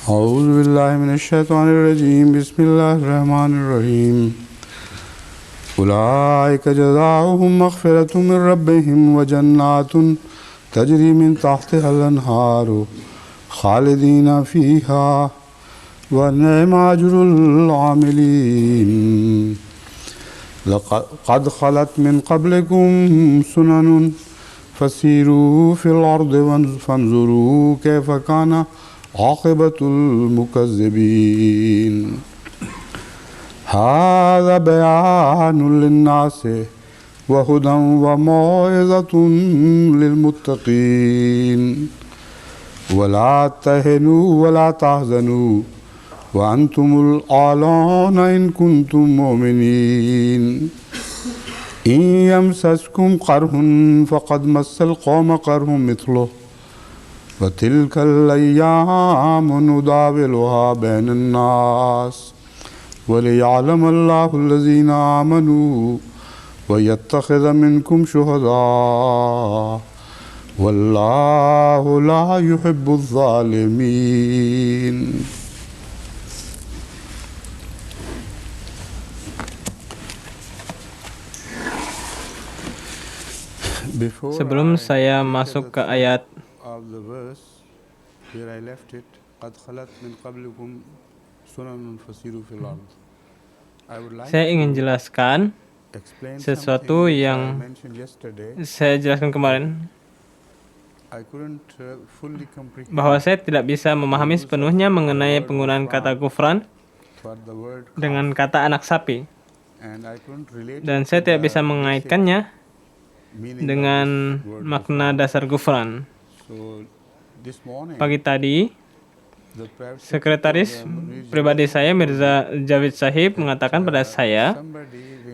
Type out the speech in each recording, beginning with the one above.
أعوذ بالله من الشيطان الرجيم بسم الله الرحمن الرحيم أولئك جزاؤهم مغفرة من ربهم وجنات تجري من تحتها الأنهار خالدين فيها ونعم أجر العاملين لقد خلت من قبلكم سنن فسيروا في الأرض فانظروا كيف كان عاقبة المكذبين هذا بيان للناس وهدى وموعظة للمتقين ولا تهنوا ولا تحزنوا وأنتم الأعلون إن كنتم مؤمنين إن يمسسكم قرح فقد مس القوم قرح مثله وتلك الأيام نداولها بين الناس وليعلم الله الذين آمنوا ويتخذ منكم شهداء والله لا يحب الظالمين. Sebelum saya masuk ke ayat saya ingin jelaskan sesuatu yang saya jelaskan kemarin, bahwa saya tidak bisa memahami sepenuhnya mengenai penggunaan kata gufran dengan kata anak sapi, dan saya tidak bisa mengaitkannya dengan makna dasar gufran. Pagi tadi, sekretaris pribadi saya, Mirza Javid Sahib, mengatakan pada saya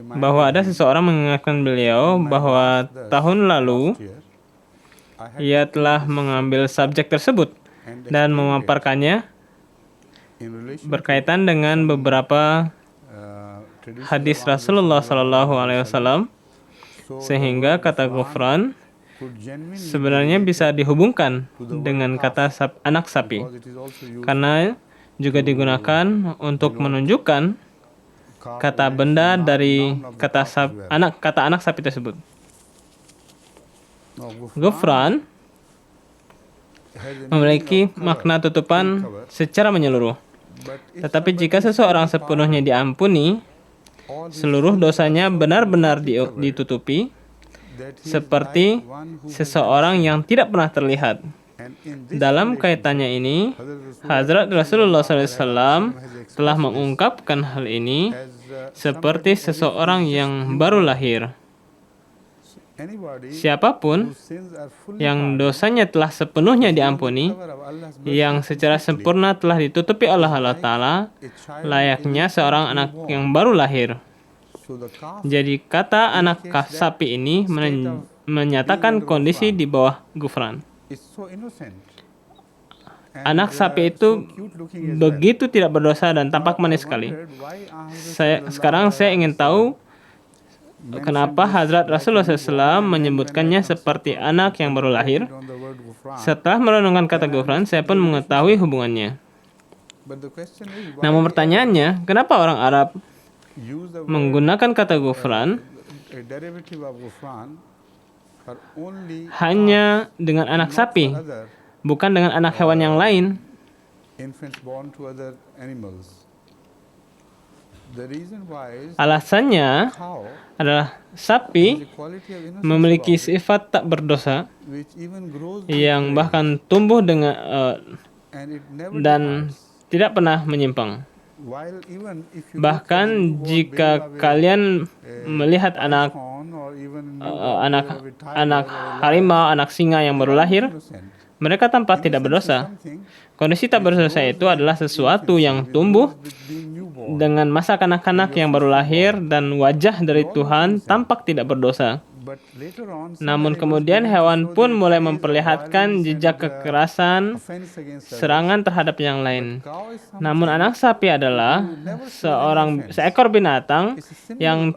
bahwa ada seseorang mengingatkan beliau bahwa tahun lalu ia telah mengambil subjek tersebut dan memaparkannya berkaitan dengan beberapa hadis Rasulullah SAW, sehingga kata gufran sebenarnya bisa dihubungkan dengan kata anak sapi, karena juga digunakan untuk menunjukkan kata benda dari kata anak sapi tersebut. Gufran memiliki makna tutupan secara menyeluruh. Tetapi jika seseorang sepenuhnya diampuni, seluruh dosanya benar-benar ditutupi, seperti seseorang yang tidak pernah terlihat. Dalam kaitannya ini, Hazrat Rasulullah SAW telah mengungkapkan hal ini seperti seseorang yang baru lahir. Siapapun yang dosanya telah sepenuhnya diampuni, yang secara sempurna telah ditutupi Allah Ta'ala, layaknya seorang anak yang baru lahir. Jadi kata anak sapi ini menyatakan kondisi di bawah gufran. Anak sapi itu begitu tidak berdosa dan tampak manis sekali. Sekarang saya ingin tahu kenapa Hazrat Rasulullah SAW menyebutkannya seperti anak yang baru lahir. Setelah merenungkan kata gufran, saya pun mengetahui hubungannya. Namun pertanyaannya, kenapa orang Arab menggunakan kata gufran hanya dengan anak sapi, bukan dengan anak hewan yang lain? Alasannya adalah sapi memiliki sifat tak berdosa yang bahkan tumbuh dengan dan tidak pernah menyimpang. Bahkan jika kalian melihat anak harimau, anak singa yang baru lahir, mereka tampak tidak berdosa. Kondisi tak berdosa itu adalah sesuatu yang tumbuh dengan masa kanak-kanak yang baru lahir, dan wajah dari Tuhan tampak tidak berdosa. Namun kemudian hewan pun mulai memperlihatkan jejak kekerasan, serangan terhadap yang lain. Namun anak sapi adalah seekor binatang yang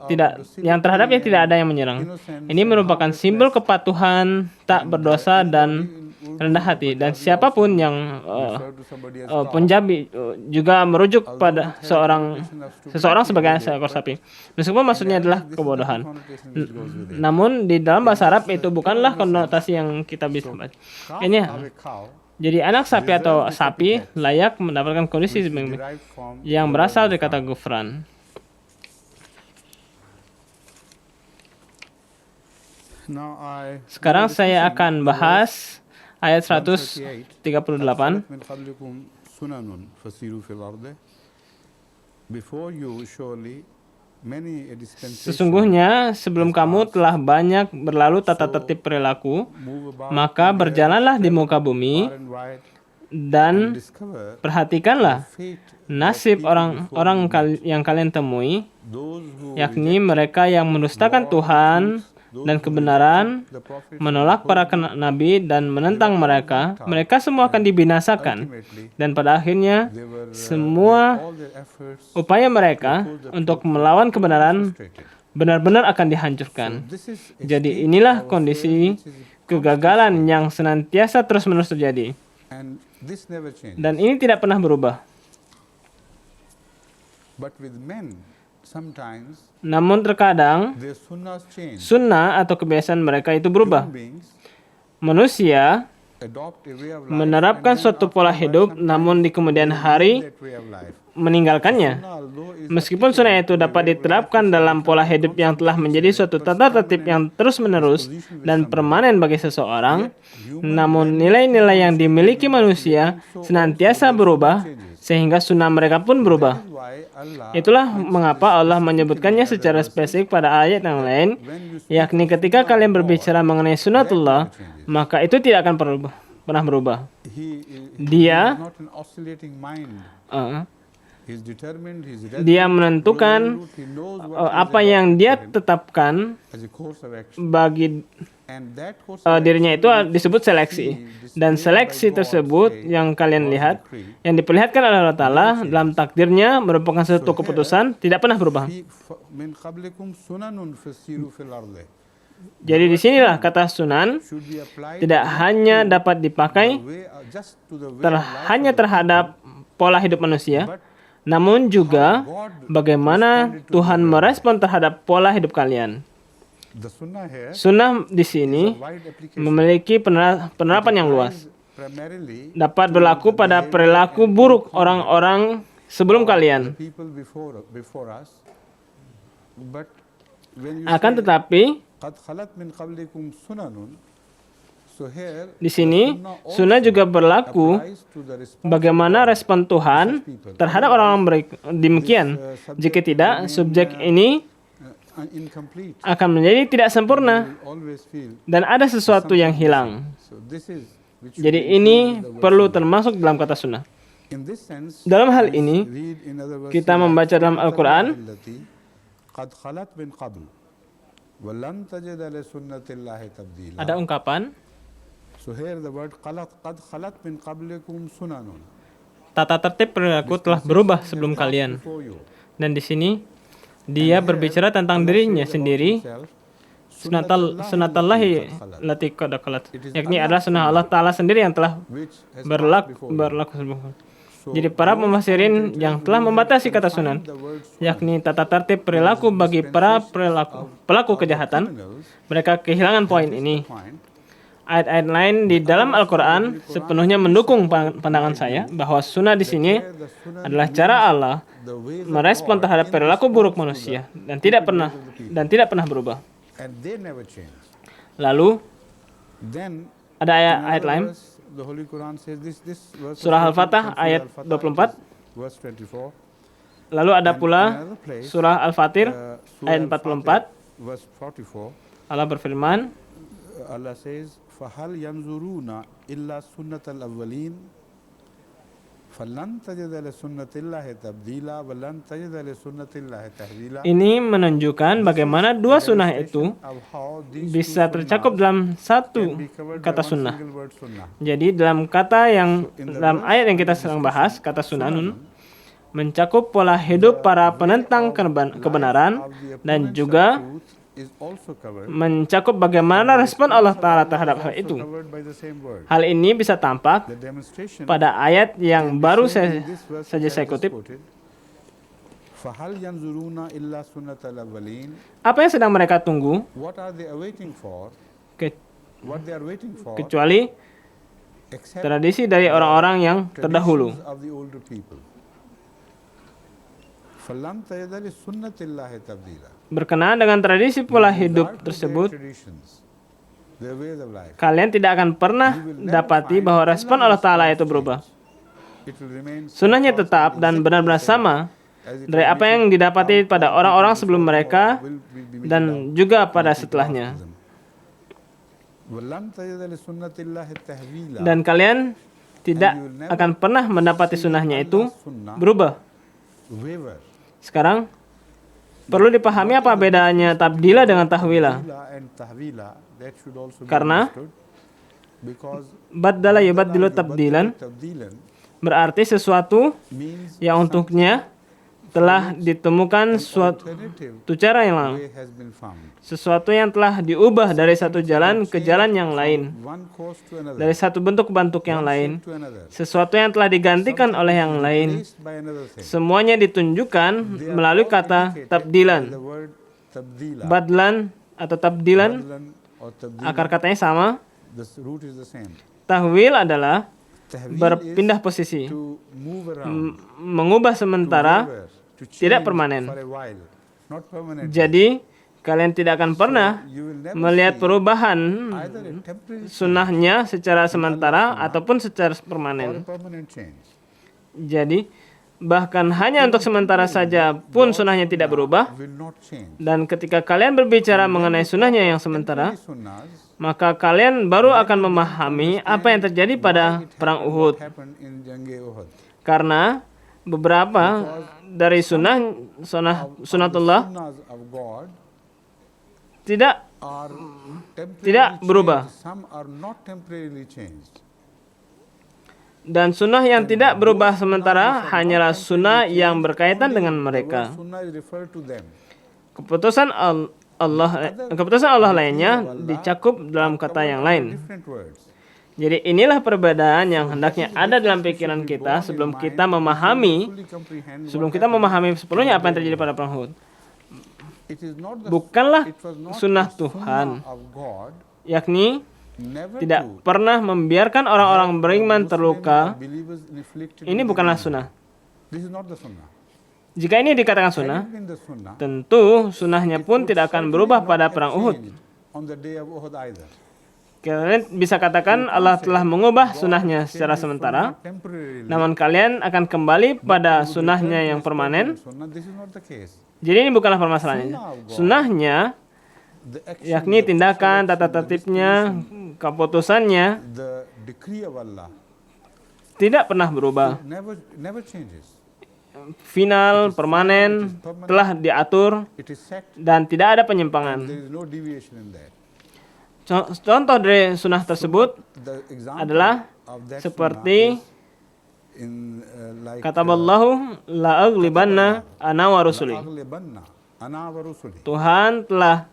terhadapnya tidak ada yang menyerang. Ini merupakan simbol kepatuhan, tak berdosa, dan rendah hati. Dan siapapun yang Punjabi juga merujuk pada seseorang sebagai seekor sapi. Meskipun maksudnya adalah kebodohan. Namun di dalam bahasa Arab itu bukanlah konotasi yang kita bisa baca. Ini jadi anak sapi atau sapi layak mendapatkan kondisi yang berasal dari kata gufran. Sekarang saya akan bahas ayat 138. Sesungguhnya sebelum kamu telah banyak berlalu tata tertib perilaku, maka berjalanlah di muka bumi dan perhatikanlah nasib orang-orang yang kalian temui, yakni mereka yang mendustakan Tuhan dan kebenaran, menolak para nabi dan menentang mereka. Mereka semua akan dibinasakan, dan pada akhirnya semua upaya mereka untuk melawan kebenaran benar-benar akan dihancurkan. Jadi inilah kondisi kegagalan yang senantiasa terus-menerus terjadi, dan ini tidak pernah berubah. Namun terkadang sunnah atau kebiasaan mereka itu berubah. Manusia menerapkan suatu pola hidup, namun di kemudian hari meninggalkannya. Meskipun sunnah itu dapat diterapkan dalam pola hidup yang telah menjadi suatu tata tertib yang terus-menerus dan permanen bagi seseorang, namun nilai-nilai yang dimiliki manusia senantiasa berubah, sehingga sunnah mereka pun berubah. Itulah mengapa Allah menyebutkannya secara spesifik pada ayat yang lain, yakni ketika kalian berbicara mengenai sunnatullah, maka itu tidak akan pernah berubah. Dia menentukan apa yang dia tetapkan bagi dirinya, itu disebut seleksi. Dan seleksi tersebut yang kalian lihat, yang diperlihatkan oleh Allah Ta'ala dalam takdirnya merupakan suatu keputusan, tidak pernah berubah. Jadi disinilah kata sunan tidak hanya dapat dipakai hanya terhadap pola hidup manusia, namun juga bagaimana Tuhan merespon terhadap pola hidup kalian. Sunnah di sini memiliki penerapan yang luas. Dapat berlaku pada perilaku buruk orang-orang sebelum kalian. Akan tetapi, di sini sunnah juga berlaku bagaimana respon Tuhan terhadap orang-orang demikian. Jika tidak, subjek ini akan menjadi tidak sempurna dan ada sesuatu yang hilang. Jadi ini perlu termasuk dalam kata sunnah. Dalam hal ini, kita membaca dalam Al-Quran, ada ungkapan tata tertib perilaku telah berubah sebelum kalian. Dan di sini dia berbicara tentang dirinya sendiri, sunatallahi lati qad khalat, yakni adalah sunnah Allah Ta'ala sendiri yang telah berlaku sebelum. Jadi para pemufasirin yang telah membatasi kata sunan, yakni tata tertib perilaku bagi para pelaku kejahatan, mereka kehilangan poin ini. Ayat-ayat lain di dalam Al-Quran sepenuhnya mendukung pandangan saya bahwa sunnah di sini adalah cara Allah merespon terhadap perilaku buruk manusia dan tidak pernah berubah. Lalu ada ayat lain, surah Al-Fatah ayat 24. Lalu ada pula surah Al-Fatir ayat 44. Allah berfirman, Allah says, فَهَلْ يَنْظُرُونَ إِلَّا سُنَّةَ الْأَوَّلِينَ فَلَنْ تَجِدَ لِسُنَّةِ اللَّهِ تَبْدِيلًا وَلَنْ تَجِدَ لِسُنَّةِ اللَّهِ تَحْوِيلًا. Ini menunjukkan bagaimana dua sunnah itu bisa tercakup dalam satu kata sunnah. Jadi dalam ayat yang kita sedang bahas, kata sunanun mencakup pola hidup para penentang kebenaran dan juga mencakup bagaimana respon Allah Ta'ala terhadap hal itu. Hal ini bisa tampak pada ayat yang baru saja saya kutip. Apa yang sedang mereka tunggu? Kecuali tradisi dari orang-orang yang terdahulu. Berkenaan dengan tradisi pola hidup tersebut, kalian tidak akan pernah dapati bahwa respon Allah Ta'ala itu berubah. Sunnahnya tetap dan benar-benar sama dari apa yang didapati pada orang-orang sebelum mereka dan juga pada setelahnya. Dan kalian tidak akan pernah mendapati sunnahnya itu berubah. Sekarang perlu dipahami apa bedanya tabdila dengan tahwila. Karena baddala yubaddilu tabdilan berarti sesuatu yang untuknya telah ditemukan suatu cara yang lain. Sesuatu yang telah diubah dari satu jalan ke jalan yang lain. Dari satu bentuk ke bentuk yang lain. Sesuatu yang telah digantikan oleh yang lain. Semuanya ditunjukkan melalui kata tabdilan. Badlan atau tabdilan, akar katanya sama. Tahwil adalah berpindah posisi, mengubah sementara, tidak permanen. Jadi kalian tidak akan pernah melihat perubahan sunnahnya secara sementara ataupun secara permanen. Jadi bahkan hanya untuk sementara saja pun sunnahnya tidak berubah. Dan ketika kalian berbicara mengenai sunnahnya yang sementara, maka kalian baru akan memahami apa yang terjadi pada perang Uhud. Karena beberapa dari sunnatullah tidak berubah. Dan sunnah yang tidak berubah sementara hanyalah sunnah yang berkaitan dengan mereka. Keputusan Allah lainnya dicakup dalam kata yang lain. Jadi inilah perbedaan yang hendaknya ada dalam pikiran kita sebelum kita memahami sepenuhnya apa yang terjadi pada perang Uhud. Bukanlah sunnah Tuhan, yakni tidak pernah membiarkan orang-orang beriman terluka. Ini bukanlah sunnah. Jika ini dikatakan sunnah, tentu sunnahnya pun tidak akan berubah pada perang Uhud. Kalian bisa katakan Allah telah mengubah sunnahnya secara sementara, namun kalian akan kembali pada sunnahnya yang permanen. Jadi ini bukanlah permasalahannya. Sunnahnya, yakni tindakan, tata tertibnya, keputusannya tidak pernah berubah. Final, permanen, telah diatur dan tidak ada penyimpangan. Contoh dari sunnah tersebut adalah seperti kataballahu la'aglibanna ana wa rusuli. Tuhan telah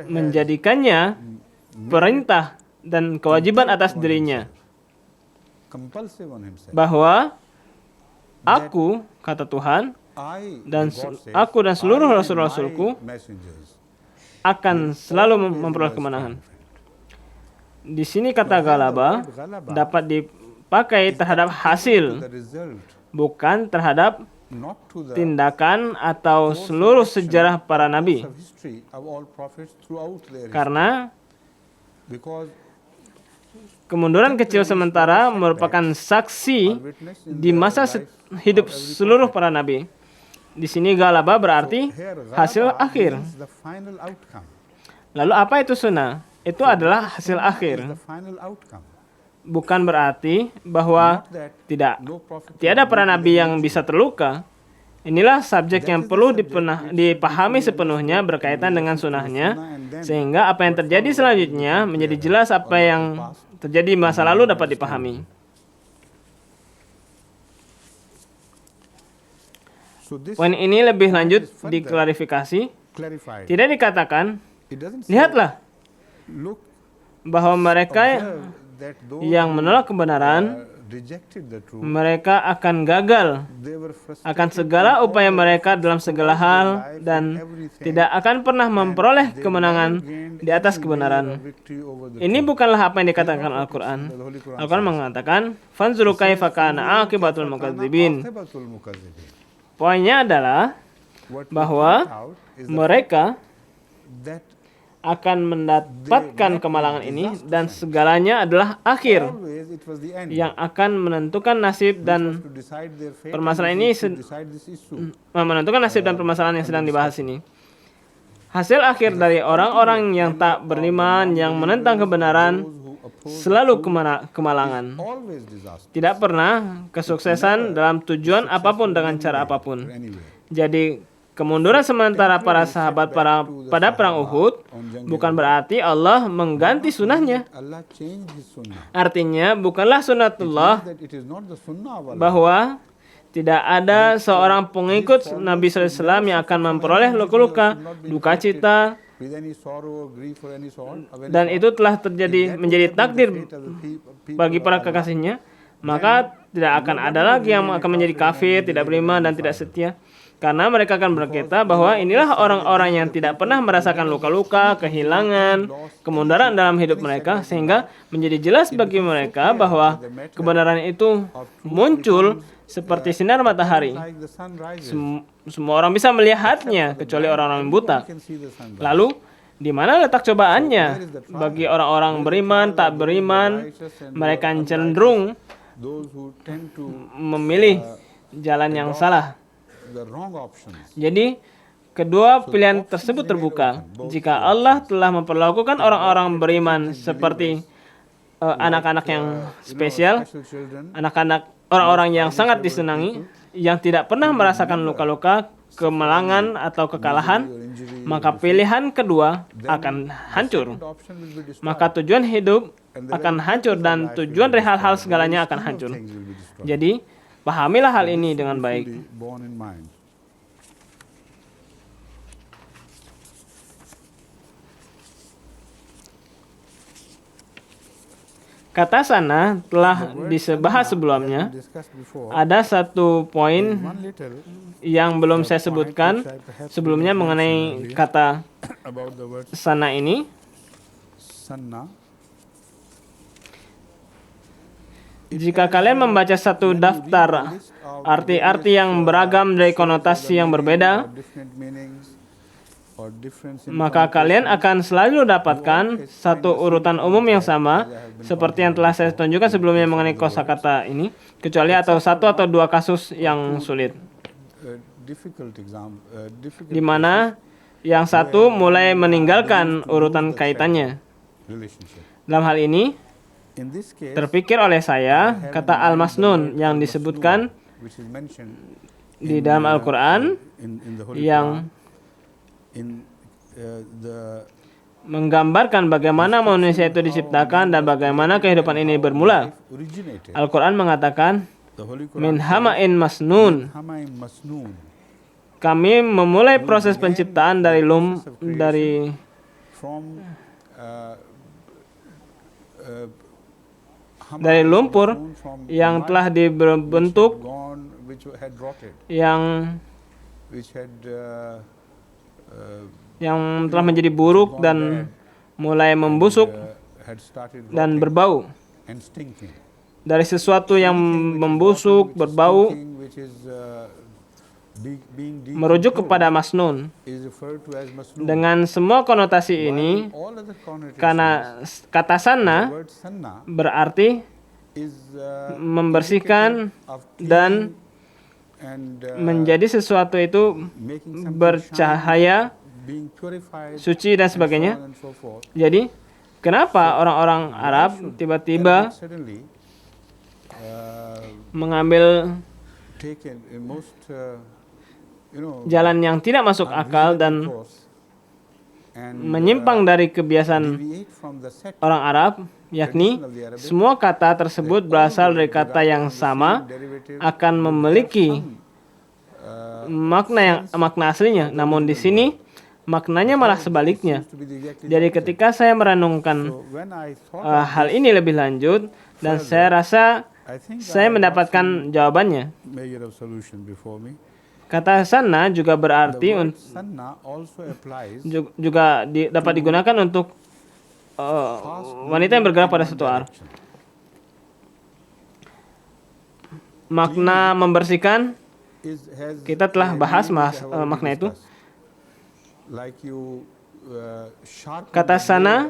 menjadikannya perintah dan kewajiban atas dirinya bahwa aku, kata Tuhan, dan aku dan seluruh rasul-rasulku akan selalu memperoleh kemenangan. Di sini kata galaba dapat dipakai terhadap hasil, bukan terhadap tindakan atau seluruh sejarah para nabi. Karena kemunduran kecil sementara merupakan saksi di masa hidup seluruh para nabi. Di sini galaba berarti hasil akhir. Lalu apa itu sunnah? Itu adalah hasil akhir. Bukan berarti bahwa tiada para nabi yang bisa terluka. Inilah subjek yang perlu dipahami sepenuhnya berkaitan dengan sunnahnya, sehingga apa yang terjadi selanjutnya menjadi jelas. Apa yang terjadi di masa lalu dapat dipahami. Poin ini lebih lanjut diklarifikasi. Tidak dikatakan, It doesn't say, lihatlah look, bahwa mereka observe that those yang menolak kebenaran, rejected the truth, mereka akan gagal they were frustrated akan segala upaya mereka dalam segala hal dan tidak akan pernah memperoleh kemenangan di atas kebenaran. Ini bukanlah apa yang dikatakan Al-Quran. Al-Quran mengatakan, "Fanzuru kaifa kana aqibatul mukadzibin." Poinnya adalah bahwa mereka that akan mendapatkan kemalangan ini dan segalanya adalah akhir always it was the end. yang akan menentukan nasib dan To decide their fate, permasalahan ini to decide this issue. menentukan nasib dan permasalahan yang sedang dibahas ini. Hasil akhir dari orang-orang yang tak beriman, yang menentang kebenaran, selalu kemalangan. Always disaster. Tidak pernah kesuksesan dalam tujuan apapun dengan cara apapun. Anyway, Jadi, kemunduran sementara para sahabat pada perang Uhud bukan berarti Allah mengganti sunnahnya. Allah changed His sunnah. Artinya, bukanlah sunnatullah That it is not the sunnah of Allah. bahwa tidak ada seorang pengikut Nabi SAW yang akan memperoleh luka-luka, duka cita, With any sorrow or grief or any sort. Of any dan sort. itu telah terjadi menjadi takdir Fate of the people bagi para kekasihnya, maka tidak akan ada lagi yang akan menjadi kafir, tidak beriman, dan tidak setia. Karena mereka akan berkata bahwa inilah orang-orang yang tidak pernah merasakan luka-luka, kehilangan, kemunduran dalam hidup mereka, sehingga menjadi jelas bagi mereka bahwa kebenaran itu muncul seperti sinar matahari. like the sun rises. Semua orang bisa melihatnya, kecuali orang-orang yang buta. You can see the sun rise. Lalu, di mana letak cobaannya? Bagi orang-orang beriman, tak beriman, mereka cenderung Those who tend to memilih jalan yang salah. the wrong options. Jadi, kedua pilihan tersebut terbuka. Jika Allah telah memperlakukan orang-orang beriman seperti anak-anak yang spesial, Special children, anak-anak orang-orang yang sangat disenangi, yang tidak pernah merasakan luka-luka, kemalangan atau kekalahan, maka pilihan kedua akan hancur. the option will be destroyed. Maka tujuan hidup akan hancur dan tujuan dari hal-hal segalanya akan hancur. Things will be destroyed. Jadi, pahamilah hal ini dengan baik. Fully born in mind. Kata sana telah dibahas sebelumnya. Discussed before. Ada satu poin One little yang belum saya sebutkan sebelumnya mengenai kata about the word sana ini. sanna. Jika kalian membaca satu daftar arti-arti yang beragam dari konotasi yang berbeda, Different meanings or difference in maka kalian akan selalu dapatkan satu urutan umum yang sama seperti yang telah saya tunjukkan sebelumnya mengenai kosakata ini, kecuali atau satu atau dua kasus yang sulit, difficult example. Difficult di mana yang satu mulai meninggalkan urutan kaitannya. relationship. Dalam hal ini, In this case, terpikir oleh saya kata al-masnun yang disebutkan which is mentioned di dalam Al-Quran in the Holy yang Quran, in the menggambarkan bagaimana manusia itu diciptakan dan bagaimana kehidupan ini bermula. originated. Al-Quran mengatakan, The Holy min Quran hama'in masnun. Hamaim Masnun. Kami memulai proses penciptaan dari From dari lumpur yang telah dibentuk, gone, which had rotted, yang which had telah menjadi buruk dan mulai membusuk had started dan rotting berbau. and stinking. Dari sesuatu yang membusuk, berbau, Stinking, which is being merujuk kepada masnun. is referred to as Masnun. Dengan semua konotasi ini, All other connotations, karena kata sana the word sanna berarti is membersihkan of dan and menjadi sesuatu itu making something bercahaya, being purified, suci dan sebagainya. and so forth. Jadi, kenapa orang-orang Arab tiba-tiba Suddenly mengambil taken in most jalan yang tidak masuk akal dan course and menyimpang dari kebiasaan deviate from the set orang Arab, yakni semua kata tersebut berasal dari kata yang sama derivative akan memiliki makna aslinya. Namun di sini maknanya malah sebaliknya. Jadi ketika saya merenungkan hal ini lebih lanjut, dan saya rasa saya mendapatkan jawabannya. Kata sana juga berarti juga dapat digunakan untuk wanita yang bergerak pada satu arah. Makna membersihkan, kita telah bahas makna itu. Kata sana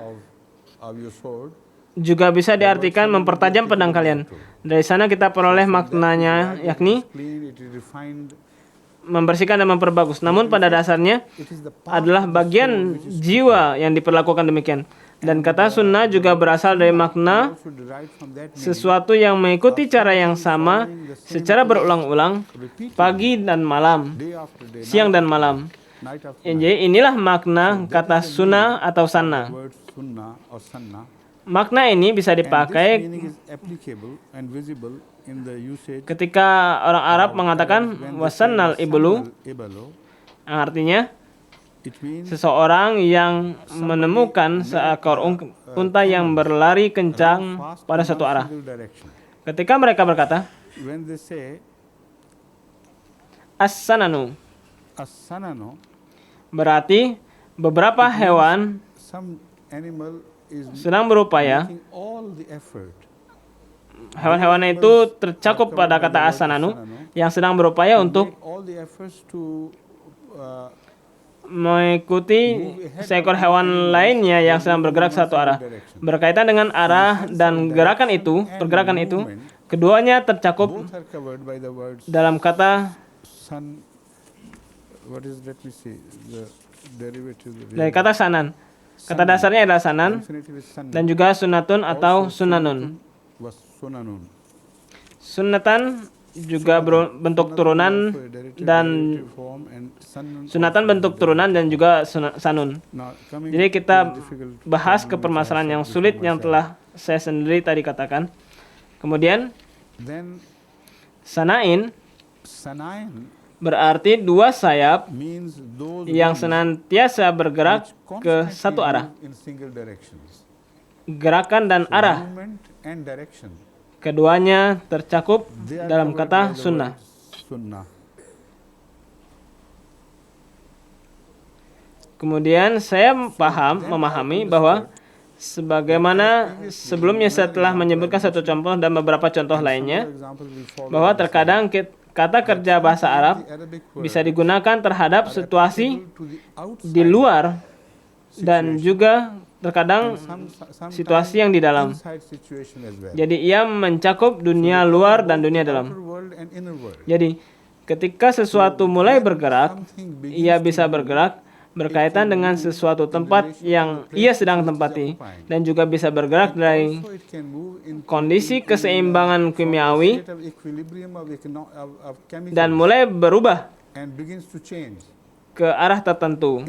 juga bisa diartikan mempertajam pedang kalian. Dari sana kita peroleh maknanya, yakni membersihkan dan memperbagus. Namun pada dasarnya adalah bagian jiwa yang diperlakukan demikian. Dan kata sunnah juga berasal dari makna sesuatu yang mengikuti cara yang sama secara berulang-ulang, pagi dan malam, siang dan malam. Jadi inilah makna kata sunnah atau sana. Makna ini bisa dipakai ketika orang Arab mengatakan wasannal iblu, artinya seseorang yang menemukan seekor unta yang berlari kencang pada satu arah. Ketika mereka berkata as-sananu, berarti beberapa hewan sedang berupaya. Hewan-hewan itu tercakup pada kata as-sananu, yang sedang berupaya untuk mengikuti seekor hewan lainnya yang sedang bergerak satu arah. Berkaitan dengan arah dan pergerakan itu, keduanya tercakup dalam kata dari kata sanan. Kata dasarnya adalah sanan dan juga sunnatun atau sunanun. Sunnatan juga bentuk turunan dan sunatan bentuk turunan dan juga sanun. Jadi kita bahas ke permasalahan yang sulit yang telah saya sendiri tadi katakan. Kemudian sanain berarti dua sayap yang senantiasa bergerak ke satu arah. Gerakan dan arah, keduanya tercakup dalam kata sunnah. Kemudian saya memahami bahwa sebagaimana sebelumnya saya telah menyebutkan satu contoh dan beberapa contoh lainnya, bahwa terkadang kata kerja bahasa Arab bisa digunakan terhadap situasi di luar dan juga terkadang situasi yang di dalam. Jadi ia mencakup dunia luar dan dunia dalam. Jadi ketika sesuatu mulai bergerak, ia bisa bergerak berkaitan dengan sesuatu tempat yang ia sedang tempati, dan juga bisa bergerak dari kondisi keseimbangan kimiawi dan mulai berubah ke arah tertentu.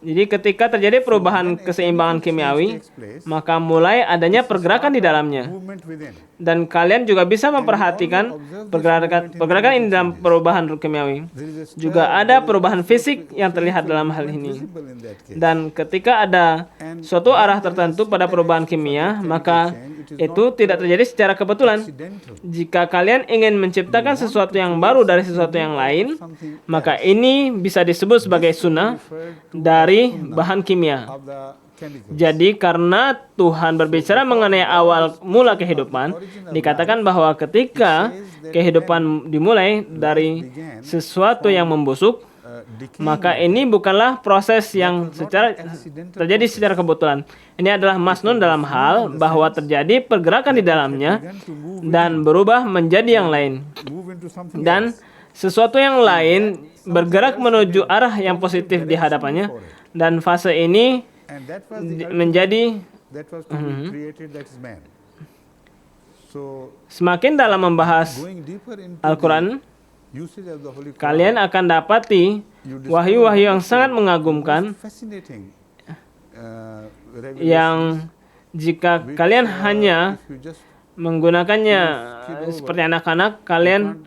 Jadi ketika terjadi perubahan keseimbangan kimiawi, maka mulai adanya pergerakan di dalamnya. Dan kalian juga bisa memperhatikan pergerakan ini dalam perubahan kimiawi. Juga ada perubahan fisik yang terlihat dalam hal ini. Dan ketika ada suatu arah tertentu pada perubahan kimia, maka itu tidak terjadi secara kebetulan. Jika kalian ingin menciptakan sesuatu yang baru dari sesuatu yang lain, maka ini bisa disebut sebagai sunnah dari bahan kimia. Jadi karena Tuhan berbicara mengenai awal mula kehidupan, dikatakan bahwa ketika kehidupan dimulai dari sesuatu yang membusuk, maka ini bukanlah proses yang terjadi secara kebetulan. Ini adalah masnun dalam hal bahwa terjadi pergerakan di dalamnya dan berubah menjadi yang lain. Dan sesuatu yang lain bergerak menuju arah yang positif di hadapannya. Dan fase ini menjadi semakin dalam membahas Al-Quran, kalian akan dapati wahyu-wahyu yang sangat mengagumkan, yang jika kalian hanya menggunakannya seperti anak-anak, kalian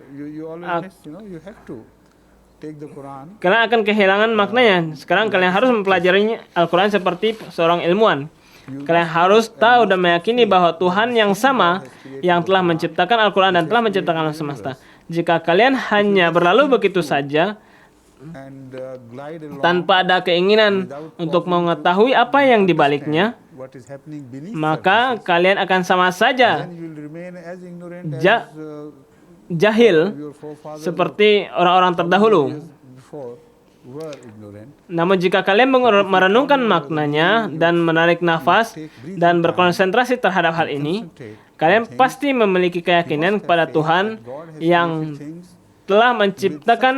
kalian akan kehilangan maknanya. Sekarang kalian harus mempelajari Al-Quran seperti seorang ilmuwan. Kalian harus tahu dan meyakini bahwa Tuhan yang sama yang telah menciptakan Al-Quran dan telah menciptakan alam semesta. Jika kalian hanya berlalu begitu saja, tanpa ada keinginan untuk mengetahui apa yang dibaliknya, maka kalian akan sama saja jahil seperti orang-orang terdahulu. Namun jika kalian merenungkan maknanya dan menarik nafas dan berkonsentrasi terhadap hal ini, kalian pasti memiliki keyakinan kepada Tuhan yang telah menciptakan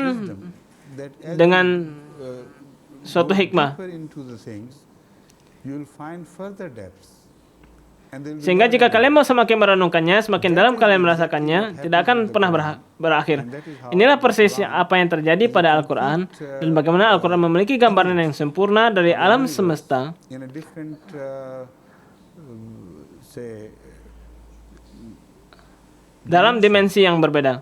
dengan suatu hikmah. Sehingga jika kalian mau semakin merenungkannya, semakin dalam kalian merasakannya, tidak akan pernah berakhir. Inilah persis apa yang terjadi pada Al-Quran, dan bagaimana Al-Quran memiliki gambaran yang sempurna dari alam semesta dalam dimensi yang berbeda.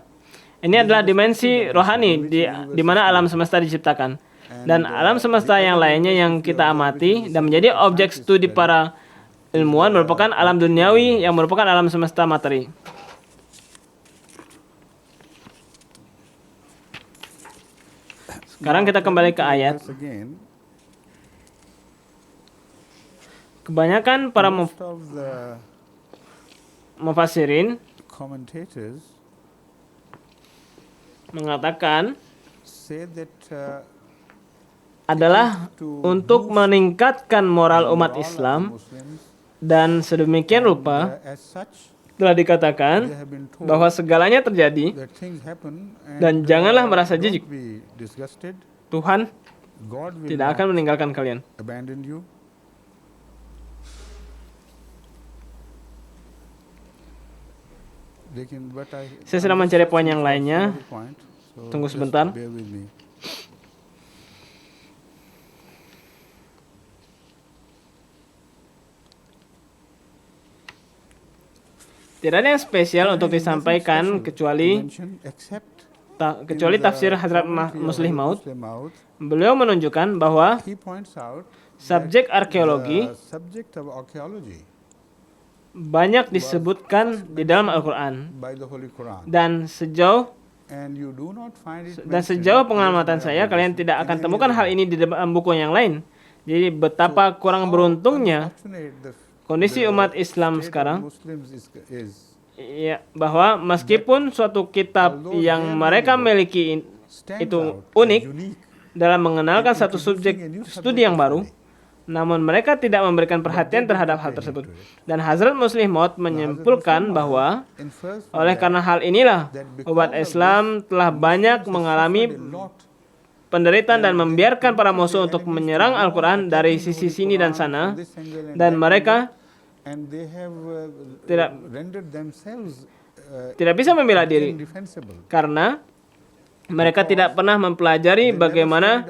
Ini adalah dimensi rohani di mana alam semesta diciptakan. Dan alam semesta yang lainnya yang kita amati dan menjadi objek studi para ilmuwan merupakan alam duniawi yang merupakan alam semesta materi. Sekarang kita kembali ke ayat. Kebanyakan para mufassirin mengatakan adalah untuk meningkatkan moral umat Islam, dan sedemikian rupa telah dikatakan bahwa segalanya terjadi dan janganlah merasa jijik. Tuhan tidak akan meninggalkan kalian. Saya sedang mencari poin yang lainnya. Tunggu sebentar. Tidak ada yang spesial untuk disampaikan kecuali tafsir Hazrat Muslih Maud. Beliau menunjukkan bahwa subjek arkeologi banyak disebutkan di dalam Al-Quran, dan sejauh pengamatan saya, kalian tidak akan temukan hal ini di dalam buku yang lain. Jadi betapa kurang beruntungnya kondisi umat Islam sekarang, ya, bahwa meskipun suatu kitab yang mereka miliki itu unik dalam mengenalkan satu subjek studi yang baru, namun mereka tidak memberikan perhatian terhadap hal tersebut. Dan Hazrat Muslih Maud menyimpulkan bahwa oleh karena hal inilah umat Islam telah banyak mengalami penderitaan dan membiarkan para musuh untuk menyerang Al-Quran dari sisi sini dan sana, dan mereka tidak bisa membela diri karena mereka tidak pernah mempelajari bagaimana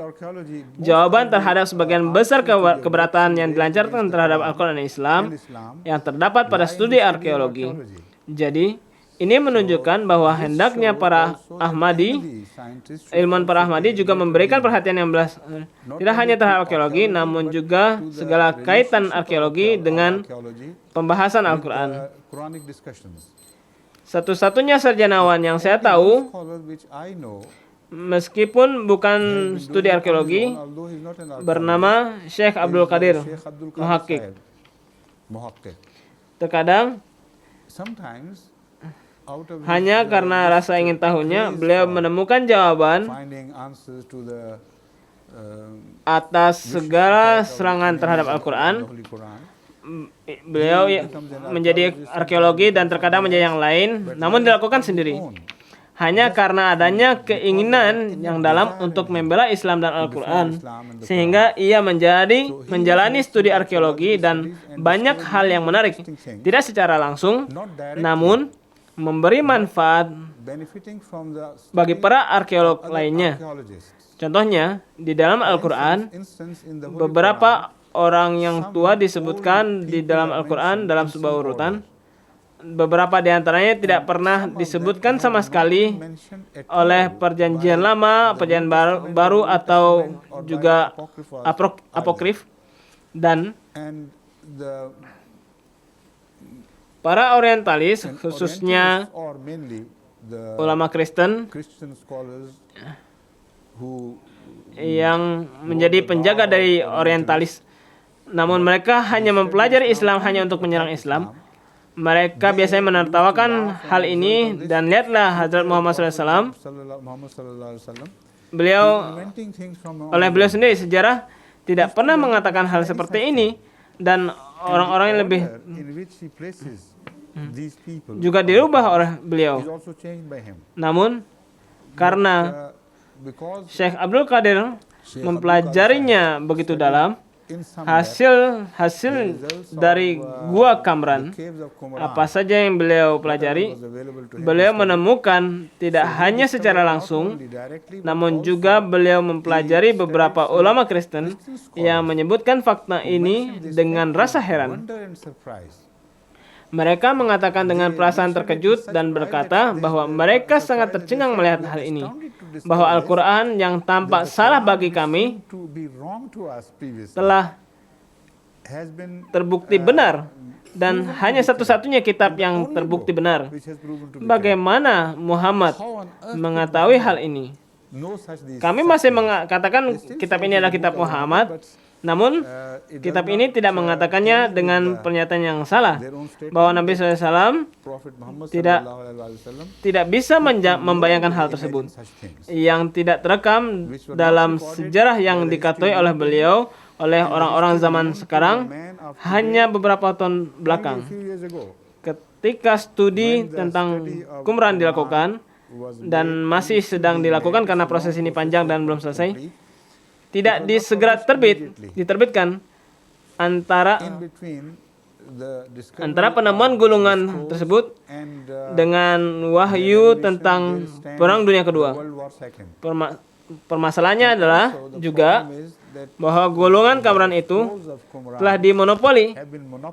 jawaban terhadap sebagian besar keberatan yang dilancarkan terhadap Al-Quran dan Islam yang terdapat pada studi arkeologi. Jadi ini menunjukkan bahwa hendaknya para Ahmadi, ilmuwan para Ahmadi juga memberikan perhatian yang belas tidak hanya terhadap arkeologi, namun juga segala kaitan arkeologi dengan pembahasan Al-Quran. Satu-satunya sarjanawan yang saya tahu, meskipun bukan studi arkeologi, bernama Syekh Abdul Qadir Muhakkik. Terkadang hanya karena rasa ingin tahunya, beliau menemukan jawaban atas segala serangan terhadap Al-Quran. Beliau menjadi arkeologi dan terkadang menjadi yang lain, namun dilakukan sendiri. Hanya karena adanya keinginan yang dalam untuk membela Islam dan Al-Quran, sehingga ia menjalani studi arkeologi dan banyak hal yang menarik, tidak secara langsung, namun memberi manfaat bagi para arkeolog lainnya. Contohnya, di dalam Al-Quran, beberapa orang yang tua disebutkan di dalam Al-Quran dalam sebuah urutan, beberapa di antaranya tidak pernah disebutkan sama sekali oleh Perjanjian Lama, Perjanjian Baru atau juga apokrif, dan para orientalis, khususnya ulama Kristen yang menjadi penjaga dari orientalis, namun mereka hanya mempelajari Islam hanya untuk menyerang Islam. Mereka biasanya menertawakan hal ini, dan lihatlah Hazrat Muhammad SAW. Oleh beliau sendiri, sejarah tidak pernah mengatakan hal seperti ini, dan orang-orang yang lebih juga dirubah oleh beliau. Namun karena Syekh Abdul Qadir mempelajarinya begitu dalam, hasil dari Gua Qumran, apa saja yang beliau pelajari, beliau menemukan tidak hanya secara langsung, namun juga beliau mempelajari beberapa ulama Kristen yang menyebutkan fakta ini dengan rasa heran. Mereka mengatakan dengan perasaan terkejut dan berkata bahwa mereka sangat tercengang melihat hal ini, bahwa Al-Quran yang tampak salah bagi kami telah terbukti benar, dan hanya satu-satunya kitab yang terbukti benar. Bagaimana Muhammad mengetahui hal ini? Kami masih mengatakan kitab ini adalah kitab Muhammad, namun kitab ini tidak mengatakannya dengan pernyataan yang salah, bahwa Nabi SAW tidak bisa membayangkan hal tersebut, yang tidak terekam dalam sejarah yang diketahui oleh beliau oleh orang-orang zaman sekarang hanya beberapa tahun belakang. Ketika studi tentang Qumran dilakukan, dan masih sedang dilakukan karena proses ini panjang dan belum selesai, tidak disegera diterbitkan antara penemuan gulungan tersebut dengan wahyu tentang Perang Dunia Kedua. Permasalahannya adalah juga bahwa gulungan Qumran itu telah dimonopoli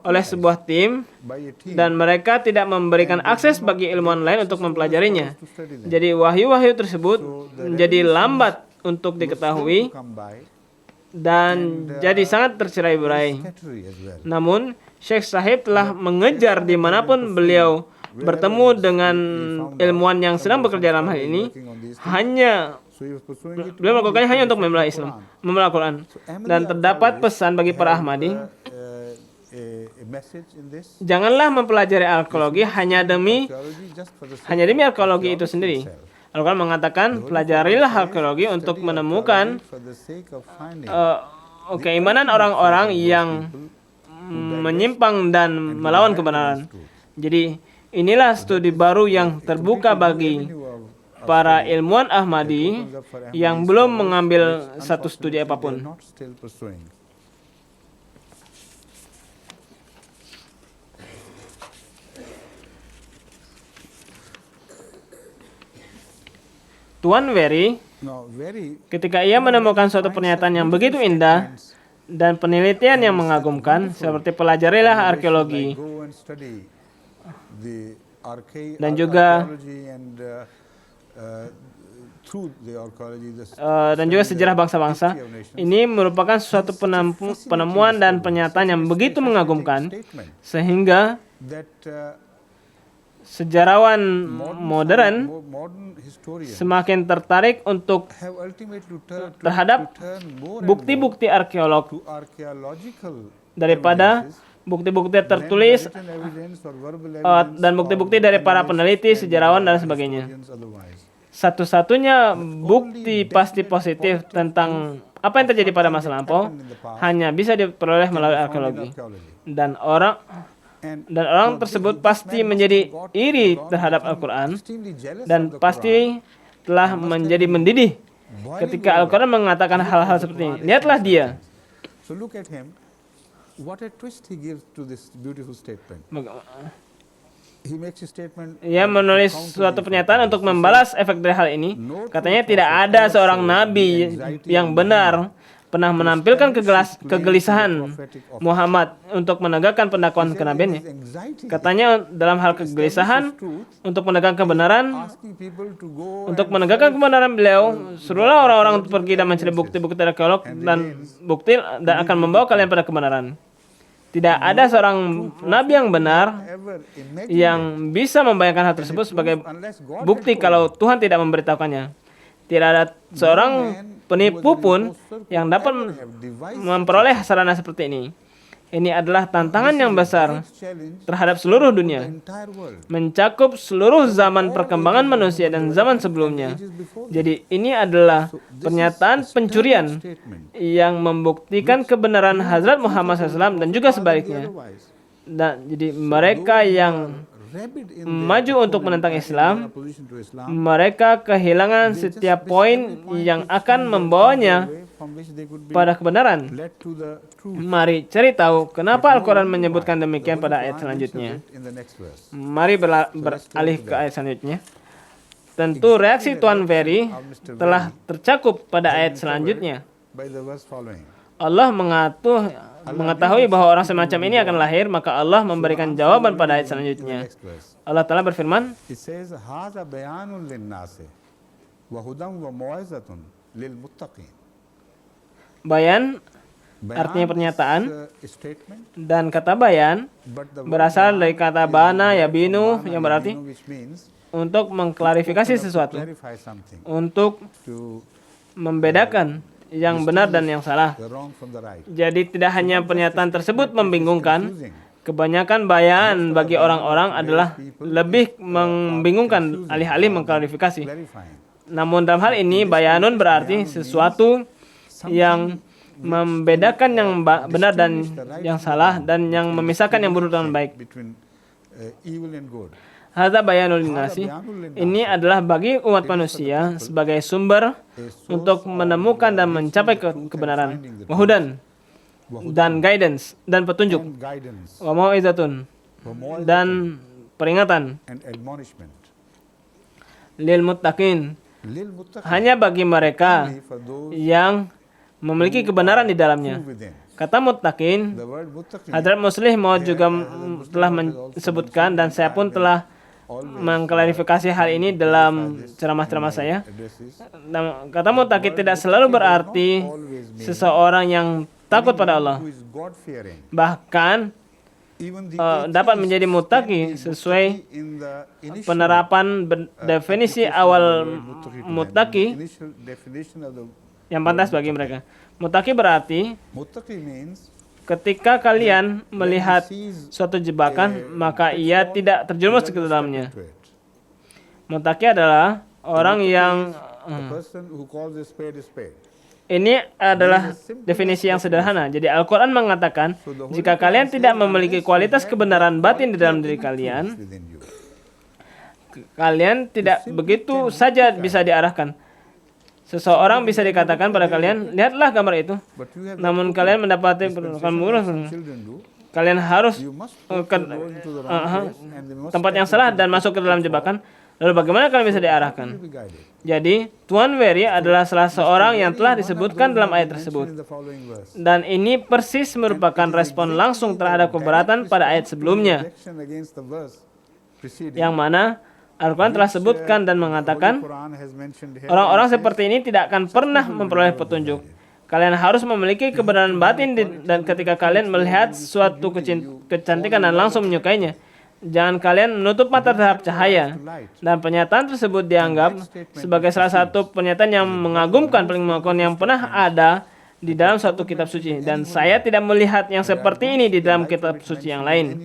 oleh sebuah tim, dan mereka tidak memberikan akses bagi ilmuwan lain untuk mempelajarinya. Jadi wahyu-wahyu tersebut menjadi lambat untuk diketahui dan jadi sangat tercerai-berai. Namun Syekh Sahib telah mengejar dimanapun beliau bertemu dengan ilmuwan yang sedang bekerja dalam hal ini, beliau melakukannya hanya untuk membela Islam, membela Al-Quran. Dan terdapat pesan bagi para Ahmadi, janganlah mempelajari arkeologi hanya demi arkeologi itu sendiri. Al-Quran mengatakan, pelajarilah arkeologi untuk menemukan keimanan orang-orang yang menyimpang dan melawan kebenaran. Jadi inilah studi baru yang terbuka bagi para ilmuwan Ahmadi yang belum mengambil satu studi apapun. Tuan Very, ketika ia menemukan suatu pernyataan yang begitu indah dan penelitian yang mengagumkan, seperti pelajarilah arkeologi dan juga sejarah bangsa-bangsa, ini merupakan suatu penemuan dan pernyataan yang begitu mengagumkan, sehingga sejarawan modern semakin tertarik terhadap bukti-bukti arkeolog daripada bukti-bukti tertulis dan bukti-bukti dari para peneliti, sejarawan, dan sebagainya. Satu-satunya bukti pasti positif tentang apa yang terjadi pada masa lampau hanya bisa diperoleh melalui arkeologi. Dan orang tersebut pasti menjadi iri terhadap Al-Quran dan pasti telah menjadi mendidih ketika Al-Quran mengatakan hal-hal seperti ini. Lihatlah dia. Ia menulis suatu pernyataan untuk membalas efek dari hal ini. Katanya tidak ada seorang nabi yang benar pernah menampilkan kegelisahan Muhammad untuk menegakkan pendakwaan kenabiannya. Katanya dalam hal kegelisahan untuk menegakkan kebenaran, beliau suruhlah orang-orang untuk pergi dan mencari bukti-bukti arkeolog dan bukti dan akan membawa kalian pada kebenaran. Tidak ada seorang nabi yang benar yang bisa membayangkan hal tersebut sebagai bukti kalau Tuhan tidak memberitahukannya. Tidak ada seorang penipu pun yang dapat memperoleh sarana seperti ini. Ini adalah tantangan yang besar terhadap seluruh dunia, mencakup seluruh zaman perkembangan manusia dan zaman sebelumnya. Jadi ini adalah pernyataan pencurian yang membuktikan kebenaran Hazrat Muhammad SAW dan juga sebaliknya. Dan jadi mereka yang maju untuk menentang Islam, mereka kehilangan setiap poin yang akan membawanya pada kebenaran. Mari cari tahu kenapa Al-Quran menyebutkan demikian pada ayat selanjutnya. Mari beralih ke ayat selanjutnya. Tentu reaksi Tuan Ferry telah tercakup pada ayat selanjutnya. Allah mengetahui bahwa orang semacam ini akan lahir, maka Allah memberikan jawaban pada ayat selanjutnya. Allah Ta'ala berfirman, bayan artinya pernyataan, dan kata bayan berasal dari kata bana yabinu yang berarti untuk mengklarifikasi sesuatu, untuk membedakan yang benar dan yang salah. Jadi tidak hanya pernyataan tersebut membingungkan, kebanyakan bayan bagi orang-orang adalah lebih membingungkan alih-alih mengklarifikasi. Namun dalam hal ini bayanun berarti sesuatu yang membedakan yang benar dan yang salah, dan yang memisahkan yang buruk dan baik. Hadza bayanul linnasi. Ini adalah bagi umat manusia sebagai sumber untuk menemukan dan mencapai kebenaran. Wahudan dan guidance dan petunjuk. Wa mau'izatun dan peringatan. Lil muttaqin, hanya bagi mereka yang memiliki kebenaran di dalamnya. Kata muttaqin, Hadrat Muslih Maud juga telah menyebutkan, dan saya pun telah mengklarifikasi hal ini dalam ceramah-ceramah saya. Kata muttaqin tidak selalu berarti seseorang yang takut pada Allah. Bahkan dapat menjadi muttaqi sesuai penerapan definisi awal muttaqi yang pantas bagi mereka. Muttaqi berarti ketika kalian melihat suatu jebakan, maka ia tidak terjerumus ke dalamnya. Muttaqi adalah orang yang ini adalah definisi yang sederhana. Jadi Al-Quran mengatakan, jika kalian tidak memiliki kualitas kebenaran batin di dalam diri kalian, kalian tidak begitu saja bisa diarahkan. Seseorang bisa dikatakan pada kalian, lihatlah gambar itu. Namun kalian mendapati kalian harus ke tempat yang salah dan masuk ke dalam jebakan. Lalu bagaimana kalian bisa diarahkan? Jadi Tuan Ferry adalah salah seorang yang telah disebutkan dalam ayat tersebut. Dan ini persis merupakan respon langsung terhadap keberatan pada ayat sebelumnya, yang mana Al-Quran telah sebutkan dan mengatakan, orang-orang seperti ini tidak akan pernah memperoleh petunjuk. Kalian harus memiliki kebenaran batin dan ketika kalian melihat suatu kecantikan dan langsung menyukainya, jangan kalian menutup mata terhadap cahaya. Dan pernyataan tersebut dianggap sebagai salah satu pernyataan yang mengagumkan, paling mengagumkan yang pernah ada di dalam suatu kitab suci. Dan saya tidak melihat yang seperti ini di dalam kitab suci yang lain.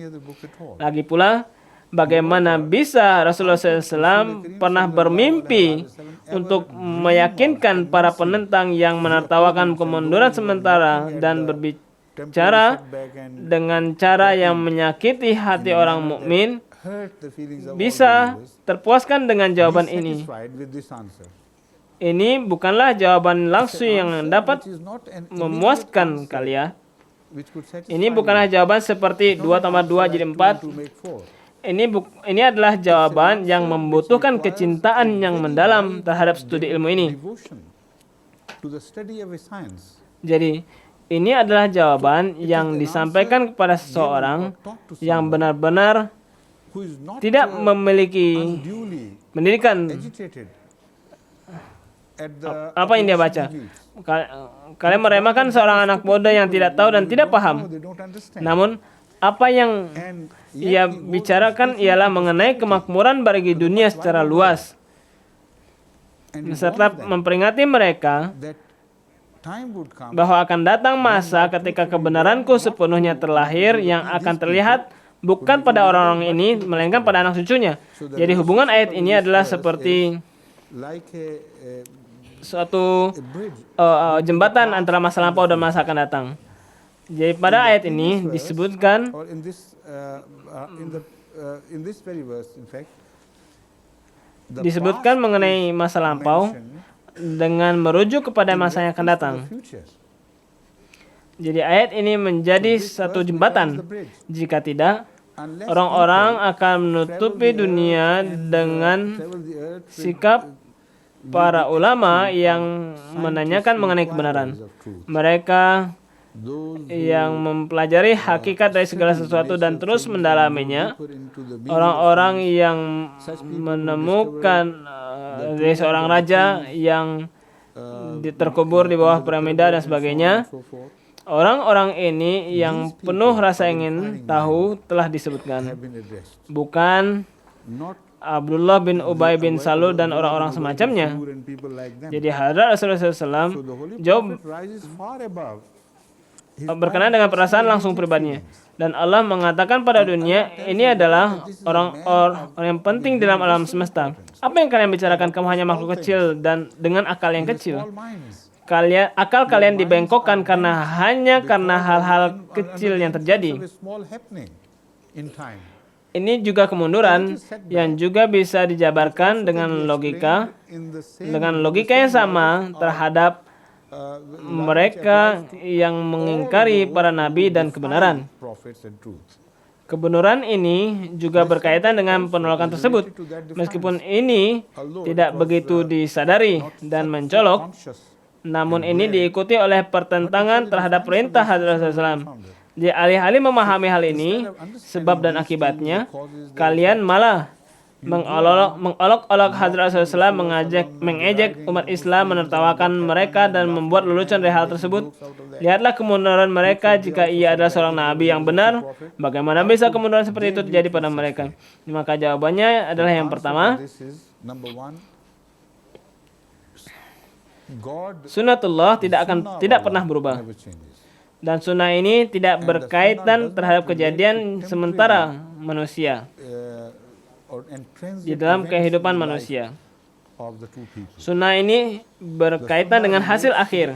Lagi pula, bagaimana bisa Rasulullah SAW pernah bermimpi untuk meyakinkan para penentang yang menertawakan kemunduran sementara dan berbicara dengan cara yang menyakiti hati orang mukmin, bisa terpuaskan dengan jawaban ini. Ini bukanlah jawaban langsung yang dapat memuaskan kalian. Ini bukanlah jawaban seperti 2 tambah 2 jadi 4. Ini adalah jawaban yang membutuhkan kecintaan yang mendalam terhadap studi ilmu ini. Jadi, ini adalah jawaban yang disampaikan kepada seseorang yang benar-benar tidak memiliki pendidikan. Apa yang dia baca? Kalian meremehkan seorang anak bodoh yang tidak tahu dan tidak paham. Namun, apa yang ia bicarakan ialah mengenai kemakmuran bagi dunia secara luas, serta memperingati mereka bahwa akan datang masa ketika kebenaranku sepenuhnya terlahir yang akan terlihat bukan pada orang-orang ini, melainkan pada anak cucunya. Jadi hubungan ayat ini adalah seperti suatu jembatan antara masa lampau dan masa akan datang. Jadi pada ayat ini disebutkan mengenai masa lampau dengan merujuk kepada masa yang akan datang. Jadi ayat ini menjadi satu jembatan. Jika tidak, orang-orang akan menutupi dunia dengan sikap para ulama yang menanyakan mengenai kebenaran. Mereka yang mempelajari hakikat dari segala sesuatu dan terus mendalaminya. Orang-orang yang menemukan dari seorang raja yang terkubur di bawah piramida dan sebagainya. Orang-orang ini yang penuh rasa ingin tahu telah disebutkan. Bukan Abdullah bin Ubay bin Salul dan orang-orang semacamnya. Jadi Hadrat Rasulullah SAW jauh berkenaan dengan perasaan langsung pribadinya. Dan Allah mengatakan pada dunia, ini adalah orang-orang yang penting dalam alam semesta. Apa yang kalian bicarakan? Kamu hanya makhluk kecil dan dengan akal yang kecil. Akal kalian dibengkokkan karena hal-hal kecil yang terjadi. Ini juga kemunduran yang juga bisa dijabarkan dengan logika yang sama terhadap mereka yang mengingkari para nabi dan kebenaran. Kebenaran ini juga berkaitan dengan penolakan tersebut. Meskipun ini tidak begitu disadari dan mencolok, namun ini diikuti oleh pertentangan terhadap perintah Hadrat Rasulullah SAW. Jadi alih-alih memahami hal ini, sebab dan akibatnya, kalian malah mengolok-olok Hadrat Rasulullah SAW, mengejek umat Islam, menertawakan mereka dan membuat lelucon dari hal tersebut. Lihatlah kemunduran mereka jika ia adalah seorang nabi yang benar. Bagaimana bisa kemunduran seperti itu terjadi pada mereka? Maka jawabannya adalah yang pertama, Sunnatullah tidak pernah berubah. Dan sunnah ini tidak berkaitan terhadap kejadian sementara manusia di dalam kehidupan manusia. Sunnah ini berkaitan dengan hasil akhir.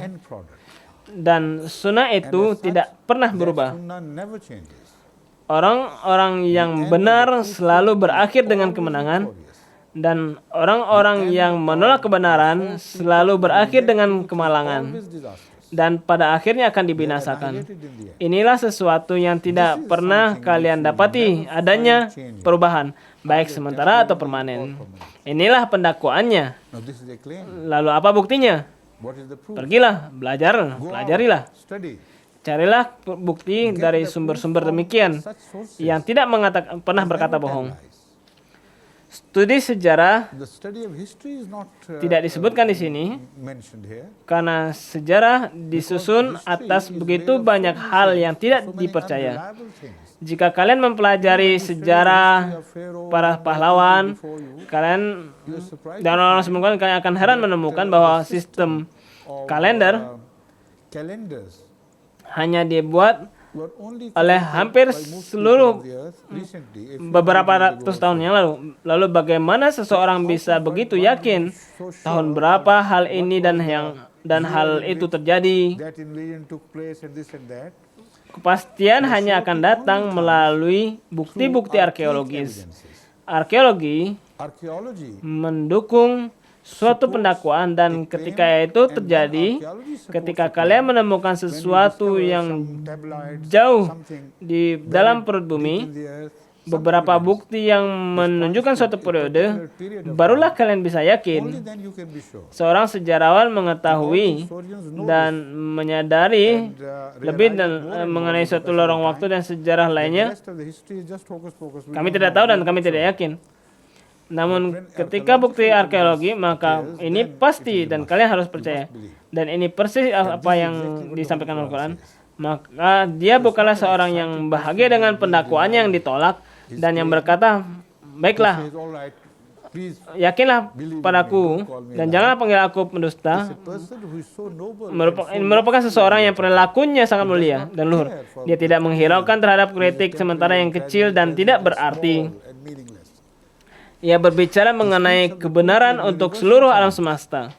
Dan sunnah itu tidak pernah berubah. Orang-orang yang benar selalu berakhir dengan kemenangan. Dan orang-orang yang menolak kebenaran selalu berakhir dengan kemalangan. Dan pada akhirnya akan dibinasakan. Inilah sesuatu yang tidak pernah kalian dapati adanya perubahan, baik sementara atau permanen. Inilah pendakwaannya. Lalu apa buktinya? Pergilah, pelajarilah. Carilah bukti dari sumber-sumber demikian yang tidak pernah berkata bohong. Studi sejarah tidak disebutkan di sini karena sejarah disusun atas begitu banyak hal yang tidak dipercaya. Jika kalian mempelajari sejarah para pahlawan, kalian dan orang-orang sebelum kalian akan heran menemukan bahwa sistem kalender hanya dibuat oleh hampir seluruh beberapa ratus tahun yang lalu. Lalu bagaimana seseorang bisa begitu yakin tahun berapa hal ini dan hal itu terjadi? Kepastian hanya akan datang melalui bukti-bukti arkeologis. Arkeologi mendukung suatu pendakwaan, dan ketika itu terjadi, ketika kalian menemukan sesuatu yang jauh di dalam perut bumi, beberapa bukti yang menunjukkan suatu periode, barulah kalian bisa yakin. Seorang sejarawan mengetahui dan menyadari lebih mengenai suatu lorong waktu dan sejarah lainnya. Kami tidak tahu dan kami tidak yakin. Namun ketika bukti arkeologi, maka ini pasti dan kalian harus percaya. Dan ini persis apa yang disampaikan Al-Quran. Maka dia bukanlah seorang yang bahagia dengan pendakwaannya yang ditolak dan yang berkata, baiklah, yakinlah padaku dan janganlah panggil aku pendusta. Merupakan seseorang yang perilakunya sangat mulia dan luhur. Dia tidak menghiraukan terhadap kritik sementara yang kecil dan tidak berarti. Ia berbicara mengenai kebenaran untuk seluruh alam semesta.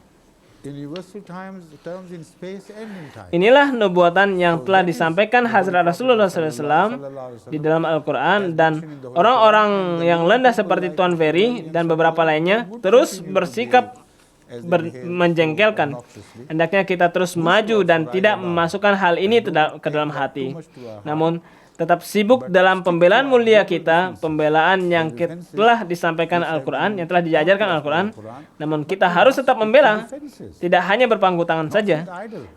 Inilah nubuatan yang telah disampaikan Hazrat Rasulullah SAW di dalam Al-Quran, dan orang-orang yang rendah seperti Tuan Ferry dan beberapa lainnya terus bersikap menjengkelkan. Hendaknya kita terus maju dan tidak memasukkan hal ini ke dalam hati. Namun tetap sibuk dalam pembelaan mulia kita, pembelaan yang telah disampaikan Al-Quran, yang telah diajarkan Al-Quran. Namun kita harus tetap membela, tidak hanya berpangku tangan saja.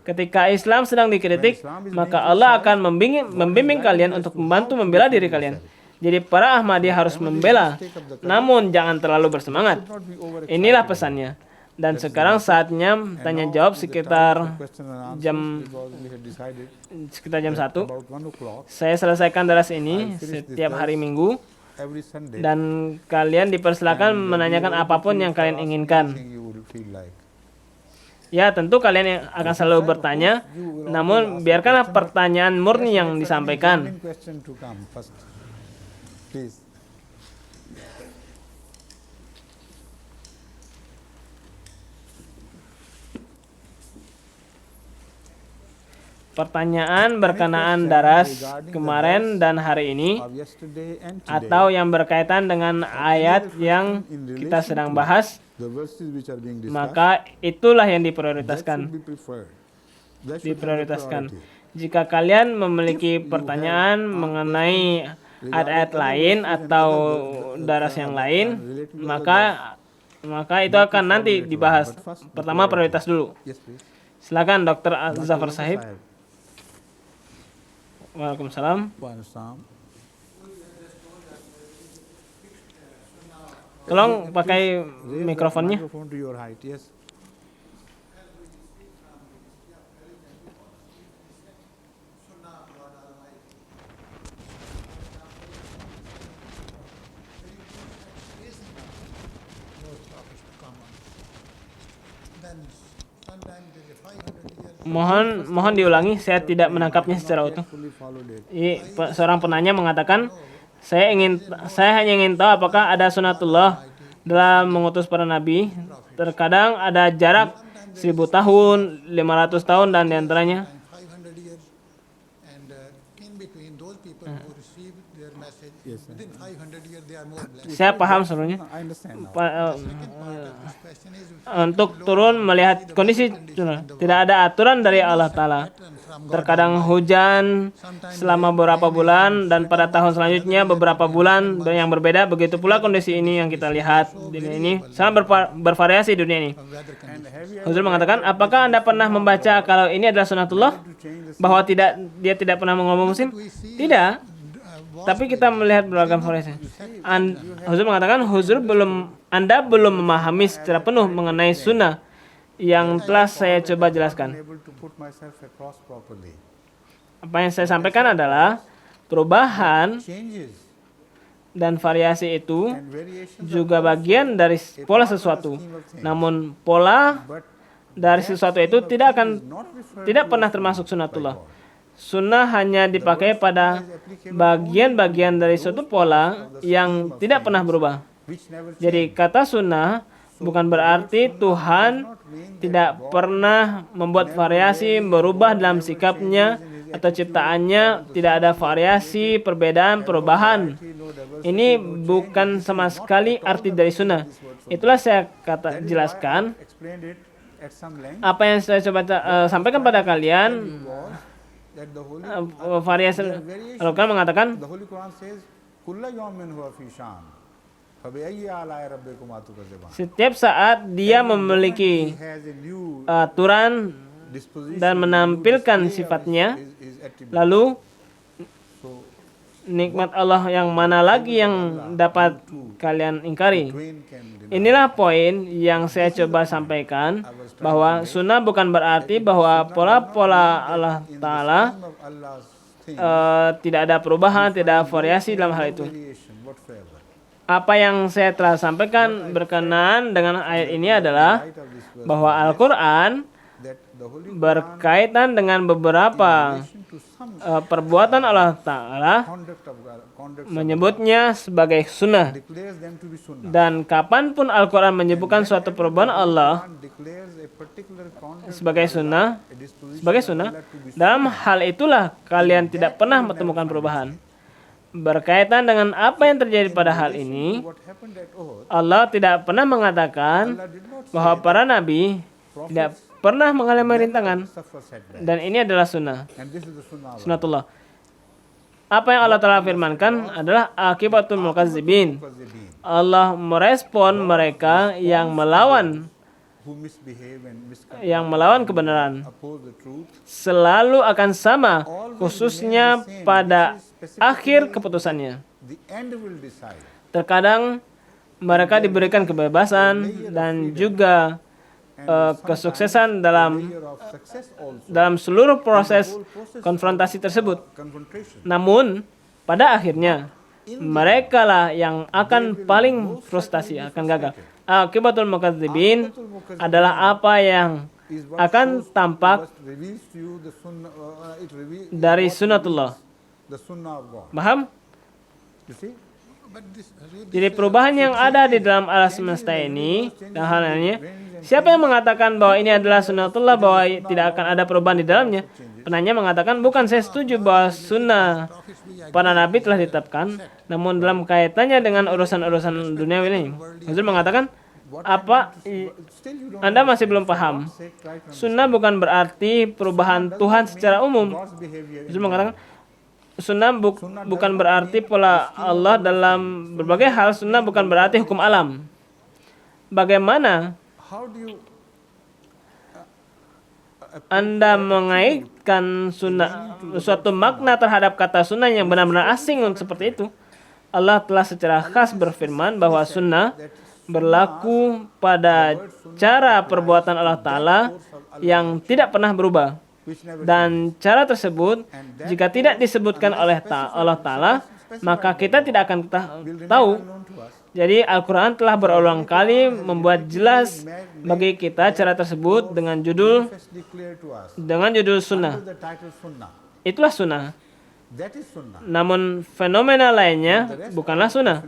Ketika Islam sedang dikritik, maka Allah akan membimbing kalian untuk membantu membela diri kalian. Jadi para Ahmadiyah harus membela, namun jangan terlalu bersemangat. Inilah pesannya. Dan sekarang saatnya tanya jawab sekitar jam 1. Saya selesaikan daras ini setiap hari Minggu, dan kalian dipersilakan menanyakan apapun yang kalian inginkan. Ya, tentu kalian yang akan selalu bertanya, namun biarkanlah pertanyaan murni yang disampaikan. Pertanyaan berkenaan daras kemarin dan hari ini, atau yang berkaitan dengan ayat yang kita sedang bahas, maka itulah yang diprioritaskan. Jika kalian memiliki pertanyaan mengenai ayat-ayat lain atau daras yang lain, maka itu akan nanti dibahas. Pertama prioritas dulu. Silakan Dr. Zafar Sahib. Waalaikumsalam. Tolong pakai mikrofonnya. Mohon diulangi, saya tidak menangkapnya secara utuh. Seorang penanya mengatakan, saya hanya ingin tahu apakah ada sunatullah dalam mengutus para nabi. Terkadang ada jarak 1000 tahun, 500 tahun dan diantaranya. Saya paham sebenarnya. Untuk turun melihat kondisi, tidak ada aturan dari Allah Ta'ala. Terkadang hujan selama beberapa bulan, dan pada tahun selanjutnya beberapa bulan yang berbeda. Begitu pula kondisi ini yang kita lihat di dunia ini, sangat bervariasi dunia ini. Huzur mengatakan, apakah Anda pernah membaca kalau ini adalah sunatullah, bahwa dia tidak pernah mengubah musim? Tidak. Tapi kita melihat beragam variasi. Huzur mengatakan, Anda belum memahami secara penuh mengenai sunnah yang telah saya coba jelaskan. Apa yang saya sampaikan adalah perubahan dan variasi itu juga bagian dari pola sesuatu. Namun pola dari sesuatu itu tidak pernah termasuk sunnatullah. Sunnah hanya dipakai pada bagian-bagian dari suatu pola yang tidak pernah berubah. Jadi kata sunnah bukan berarti Tuhan tidak pernah membuat variasi, berubah dalam sikapnya atau ciptaannya, tidak ada variasi, perbedaan, perubahan. Ini bukan sama sekali arti dari sunnah. Itulah saya jelaskan. Apa yang saya coba sampaikan pada kalian, variasi Al-Quran mengatakan Setiap saat dia memiliki aturan dan menampilkan sifatnya. Lalu nikmat Allah yang mana lagi yang dapat kalian ingkari? Inilah poin yang saya coba sampaikan, bahwa sunnah bukan berarti bahwa pola-pola Allah Ta'ala tidak ada perubahan, tidak ada variasi dalam hal itu. Apa yang saya telah sampaikan berkenaan dengan ayat ini adalah bahwa Al-Quran berkaitan dengan beberapa perbuatan Allah Ta'ala menyebutnya sebagai sunnah. Dan kapanpun Al-Quran menyebutkan suatu perbuatan Allah sebagai sunnah, dalam hal itulah kalian tidak pernah menemukan perubahan. Berkaitan dengan apa yang terjadi pada hal ini, Allah tidak pernah mengatakan bahwa para nabi tidak pernah mengalami rintangan, dan ini adalah sunnah, sunnatullah. Apa yang Allah telah firmankan adalah akibatul mukazzibin. Allah merespon mereka yang melawan kebenaran selalu akan sama, khususnya pada akhir keputusannya. Terkadang mereka diberikan kebebasan dan juga kesuksesan dalam seluruh proses konfrontasi tersebut. Namun pada akhirnya mereka lah yang akan paling frustasi, akan gagal. Akibatul mukadzibin adalah apa yang akan tampak dari sunnatullah. Paham? Jadi perubahan yang ada di dalam alam semesta ini dan halnya, siapa yang mengatakan bahwa ini adalah sunnatullah, bahwa tidak akan ada perubahan di dalamnya? Penanya mengatakan, bukan, saya setuju bahwa sunnah para nabi telah ditetapkan, namun dalam kaitannya dengan urusan-urusan dunia ini. Huzur mengatakan, Anda masih belum paham. Sunnah bukan berarti perubahan Tuhan secara umum. Huzur mengatakan, sunnah bukan berarti pola Allah dalam berbagai hal. Sunnah bukan berarti hukum alam. Bagaimana Anda mengaitkan sunnah, suatu makna terhadap kata sunnah yang benar-benar asing seperti itu? Allah telah secara khas berfirman bahwa sunnah berlaku pada cara perbuatan Allah Ta'ala yang tidak pernah berubah. Dan cara tersebut, jika tidak disebutkan oleh Allah Ta'ala, maka kita tidak akan tahu. Jadi Al-Quran telah berulang kali membuat jelas bagi kita cara tersebut dengan judul sunnah. Itulah sunnah. Namun fenomena lainnya bukanlah sunnah.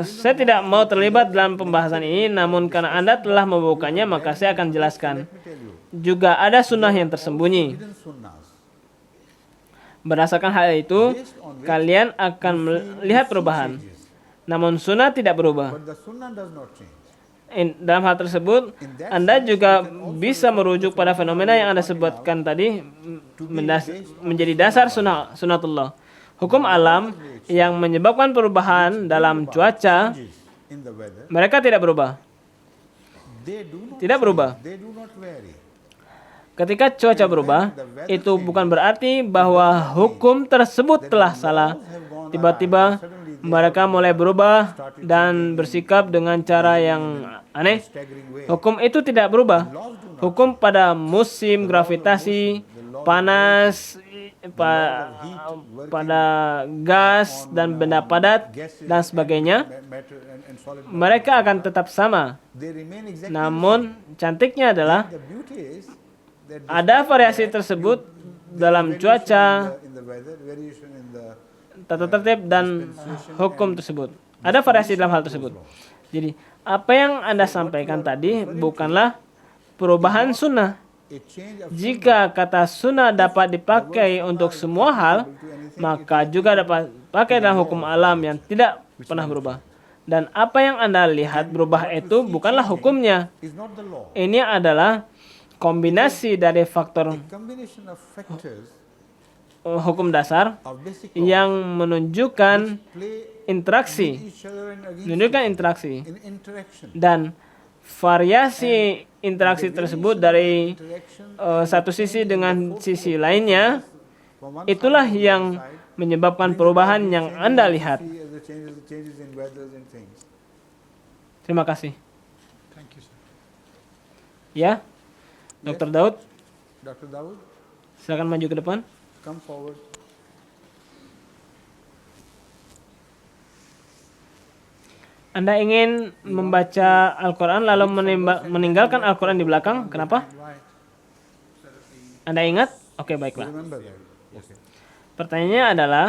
Saya tidak mau terlibat dalam pembahasan ini, namun karena Anda telah membukanya, maka saya akan jelaskan. Juga ada sunnah yang tersembunyi. Berdasarkan hal itu, kalian akan melihat perubahan. Namun sunnah tidak berubah. Dalam hal tersebut, Anda juga bisa merujuk pada fenomena yang Anda sebutkan tadi menjadi dasar sunnatullah. Hukum alam yang menyebabkan perubahan dalam cuaca, mereka tidak berubah. Tidak berubah. Ketika cuaca berubah, itu bukan berarti bahwa hukum tersebut telah salah. Tiba-tiba mereka mulai berubah dan bersikap dengan cara yang aneh. Hukum itu tidak berubah. Hukum pada musim gravitasi, panas, pada gas dan benda padat dan sebagainya, mereka akan tetap sama. Namun cantiknya adalah ada variasi tersebut dalam cuaca, tata tertib dan hukum tersebut. Ada variasi dalam hal tersebut. Jadi apa yang Anda sampaikan tadi bukanlah perubahan sunnah. Jika kata sunnah dapat dipakai untuk semua hal, maka juga dapat dipakai dalam hukum alam yang tidak pernah berubah. Dan apa yang Anda lihat berubah itu bukanlah hukumnya. Ini adalah kombinasi dari faktor hukum dasar of basic law yang menunjukkan play interaksi, each other and against menunjukkan each interaksi other in interaction. dan variasi interaksi tersebut dari Interaction satu sisi dengan sisi lainnya, itulah yang menyebabkan perubahan yang Anda lihat. changes in weathers and things. Terima kasih. Thank you, sir. Ya, Dr. Daud, Dr. Dawood, silakan maju ke depan. come forward. Anda ingin membaca Al-Quran lalu meninggalkan Al-Quran di belakang. Kenapa? Anda ingat? Oke, baiklah. Remember that. Okay. Pertanyaannya adalah,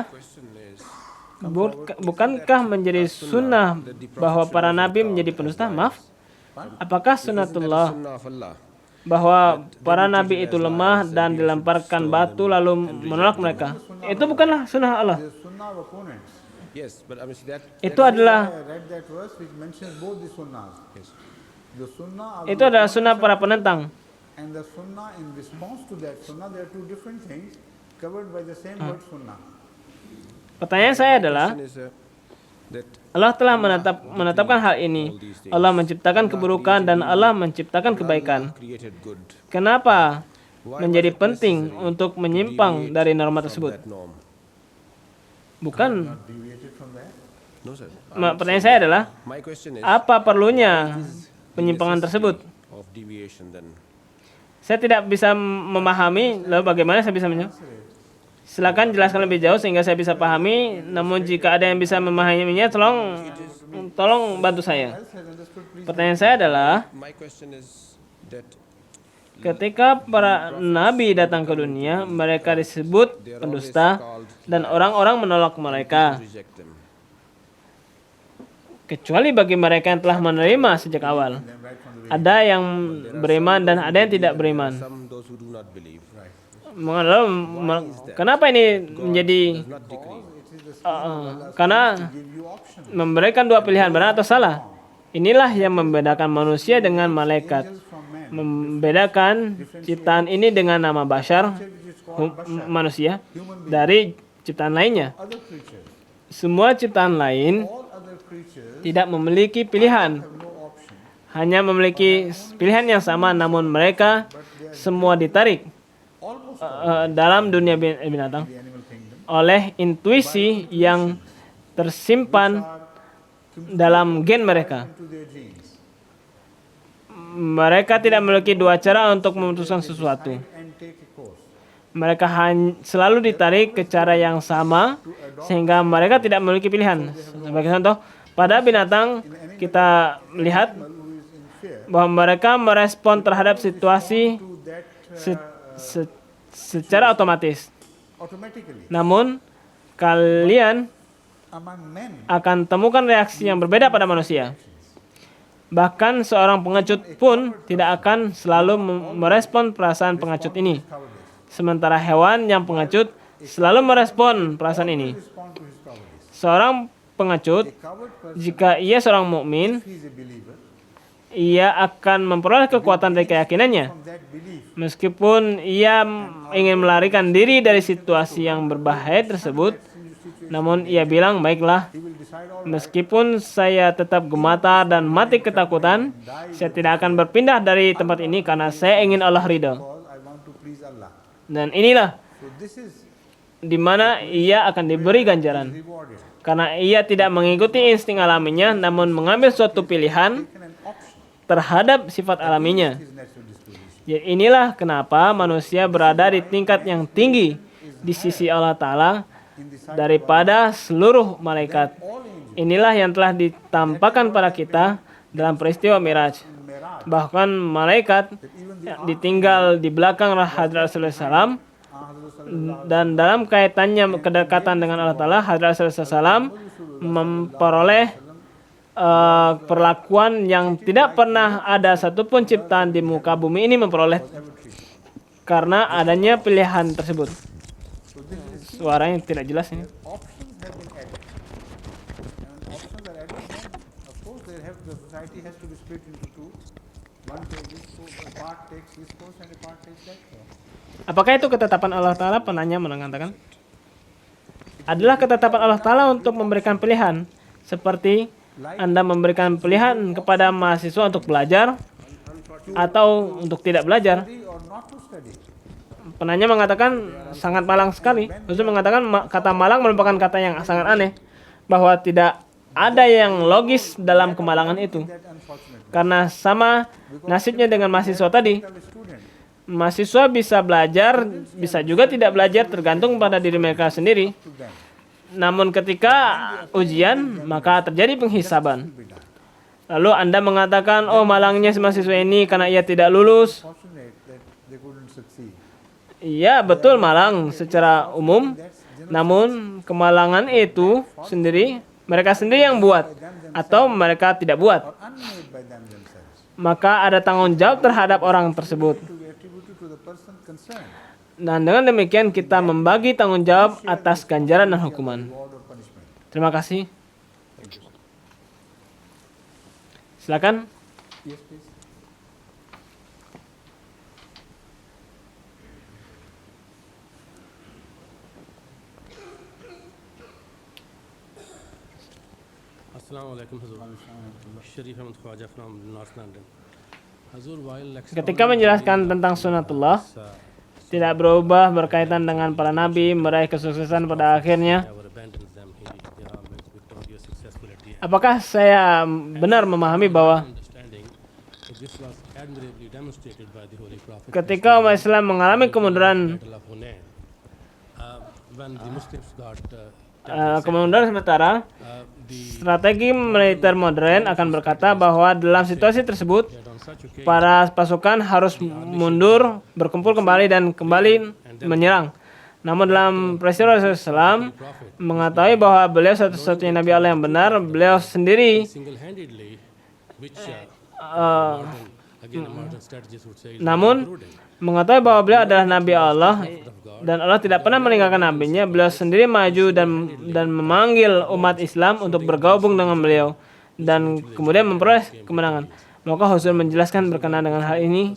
bukankah menjadi sunnah bahwa para nabi menjadi pendusta? Maaf, apakah sunnatullah bahwa para nabi itu lemah dan dilemparkan batu lalu menolak mereka? Itu bukanlah sunnah Allah. The sunnah of opponents. Yes, but I mean that Itu adalah I read that verse which mentions both the sunnahs. The sunnah of itu adalah sunnah para penentang. and the sunnah in response to that sunnah, there are two different things covered by the same word sunnah. Pertanyaan saya adalah, question is that Allah telah menetapkan hal ini. Allah menciptakan keburukan dan Allah menciptakan kebaikan. created good. Kenapa menjadi penting untuk menyimpang dari norma tersebut? That norm. Bukan. Deviated from that. No, sir. Pertanyaan saya adalah, My question is apa perlunya penyimpangan tersebut? of deviation then. Saya tidak bisa memahami, lalu bagaimana saya bisa menjawab? Silakan jelaskan lebih jauh sehingga saya bisa pahami. Namun jika ada yang bisa memahaminya, tolong bantu saya. Pertanyaan saya adalah, My question is that ketika para nabi datang ke dunia, mereka disebut pendusta dan orang-orang menolak mereka. reject them. Kecuali bagi mereka yang telah menerima sejak awal. Ada yang beriman dan ada yang tidak beriman. Some those who do not believe. Kenapa ini menjadi Not decree. karena memberikan dua pilihan, benar atau salah. Inilah yang membedakan manusia dengan malaikat. Membedakan ciptaan ini dengan nama bashar, manusia, dari ciptaan lainnya. Other creatures, Semua ciptaan lain all other creatures tidak memiliki pilihan, have no option. hanya memiliki pilihan yang sama, namun mereka semua ditarik Almost dalam dunia binatang the animal kingdom oleh intuisi yang tersimpan dalam gen mereka. to their genes Mereka tidak memiliki dua cara untuk memutuskan sesuatu. and take a course. Mereka selalu ditarik ke cara yang sama sehingga mereka tidak memiliki pilihan. Sebagai contoh, pada binatang kita lihat Who is in fear bahwa mereka merespon terhadap situasi to that secara otomatis. automatically. Namun, kalian Among men, akan temukan reaksi yang berbeda pada manusia. Bahkan seorang pengecut pun tidak akan selalu merespon perasaan pengecut ini. Sementara hewan yang pengecut selalu merespon perasaan ini. respond to his cowardice. Seorang pengecut, A coward person, jika ia seorang mukmin, if he is a believer, ia akan memperoleh kekuatan dari keyakinannya. from that belief, Meskipun ia ingin melarikan diri dari situasi yang berbahaya tersebut, namun ia bilang, baiklah, he will decide all meskipun saya tetap gemetar dan mati ketakutan, saya tidak akan berpindah dari tempat ini karena saya ingin Allah ridha. because I want to please Allah. Dan inilah So this is di mana ia akan diberi ganjaran. rewarded. Karena ia tidak mengikuti insting alaminya, namun mengambil suatu pilihan Taken an option, terhadap sifat alaminya. his natural disposition. Ya, inilah kenapa manusia berada di tingkat yang tinggi di sisi Allah Ta'ala In the sight daripada seluruh malaikat. all angels, Inilah yang telah ditampakkan pada kita dalam peristiwa Miraj. Miraj, Bahkan malaikat ditinggal di belakang Hadrat Rasulullah SAW, dan dalam kaitannya kedekatan dengan Allah Ta'ala, Hadrat Rasulullah SAW memperoleh perlakuan yang tidak pernah ada satupun ciptaan di muka bumi ini memperoleh karena adanya pilihan tersebut. Suaranya tidak jelas ini. options have been added. And when options are added, then of course the society has to be split into two. One takes this course, a part takes this course and a part takes that course. Apakah itu ketetapan Allah Ta'ala? Penanya mengatakan, adalah ketetapan Allah Ta'ala untuk memberikan pilihan. Seperti Anda memberikan pilihan kepada mahasiswa untuk belajar atau untuk tidak belajar. Penanya mengatakan sangat malang sekali. Rasul mengatakan kata malang merupakan kata yang sangat aneh. Bahwa tidak ada yang logis dalam kemalangan itu. Karena sama nasibnya dengan mahasiswa tadi. Mahasiswa bisa belajar, bisa juga tidak belajar, tergantung pada diri mereka sendiri. Namun ketika ujian, maka terjadi penghisaban. Lalu Anda mengatakan, oh malangnya si mahasiswa ini karena ia tidak lulus. Iya, betul malang secara umum. Namun kemalangan itu sendiri, mereka sendiri yang buat. Atau mereka tidak buat. Maka ada tanggung jawab terhadap orang tersebut. Dan dengan demikian kita membagi tanggung jawab atas ganjaran dan hukuman. Terima kasih. Silakan. Assalamualaikum Hazur. Sharif Ahmad Khwaja from North London. Hazur, while Ketika menjelaskan tentang sunatullah, tidak berubah berkaitan dengan para nabi meraih kesuksesan pada akhirnya. Apakah saya benar memahami bahwa ketika umat Islam mengalami kemunduran sementara, strategi militer modern akan berkata bahwa dalam situasi tersebut para pasukan harus mundur, berkumpul kembali dan kembali menyerang. Namun dalam peristiwa Rasulullah SAW mengetahui bahwa beliau satu-satunya Nabi Allah yang benar, beliau sendiri namun mengetahui bahwa beliau adalah Nabi Allah dan Allah tidak pernah meninggalkan nabinya, beliau sendiri maju dan memanggil umat Islam untuk bergabung dengan beliau dan kemudian memperoleh kemenangan. Maka Rasul menjelaskan berkenaan dengan hal ini.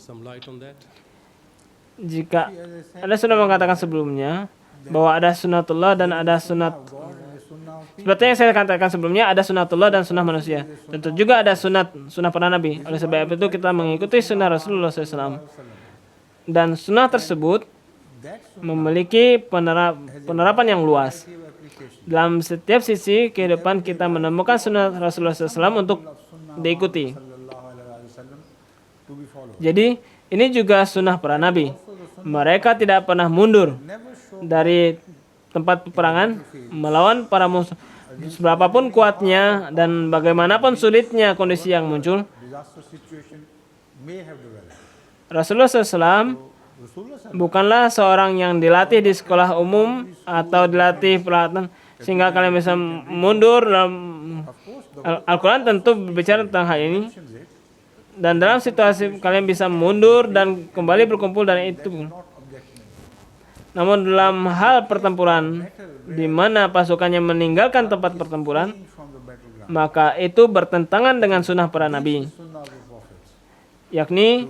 Jika Anda sudah mengatakan sebelumnya bahwa ada sunatullah dan ada sunat, seperti yang saya katakan sebelumnya, ada sunatullah dan sunnah manusia. Tentu juga ada sunnah para nabi. Oleh sebab itu kita mengikuti sunnah Rasulullah SAW. Dan sunnah tersebut memiliki penerapan yang luas. Dalam setiap sisi kehidupan kita menemukan sunnah Rasulullah SAW untuk diikuti. Jadi ini juga sunnah para nabi. Mereka tidak pernah mundur dari tempat peperangan melawan para musuh. Seberapapun kuatnya dan bagaimanapun sulitnya kondisi yang muncul, Rasulullah SAW bukanlah seorang yang dilatih di sekolah umum atau dilatih peralatan sehingga kalian bisa mundur. Al-Quran tentu berbicara tentang hal ini. Dan dalam situasi kalian bisa mundur dan kembali berkumpul dan itu. Namun dalam hal pertempuran di mana pasukannya meninggalkan tempat pertempuran, maka itu bertentangan dengan sunnah para nabi. Yakni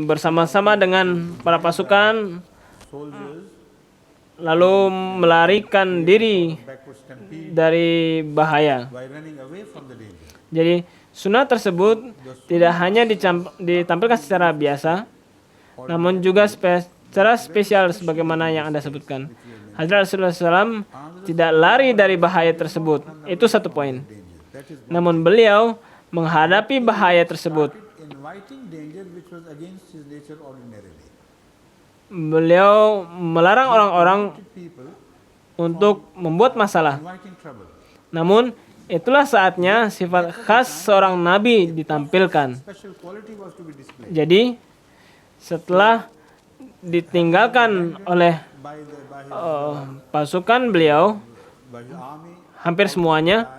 bersama-sama dengan para pasukan lalu melarikan diri dari bahaya. Jadi sunnah tersebut tidak hanya ditampilkan secara biasa, namun juga secara spesial sebagaimana yang Anda sebutkan. Hadrat Rasulullah SAW tidak lari dari bahaya tersebut. Itu satu poin. Namun beliau menghadapi bahaya tersebut. Beliau melarang orang-orang untuk membuat masalah. Namun itulah saatnya sifat khas seorang nabi ditampilkan. Jadi setelah ditinggalkan oleh pasukan beliau, hampir semuanya,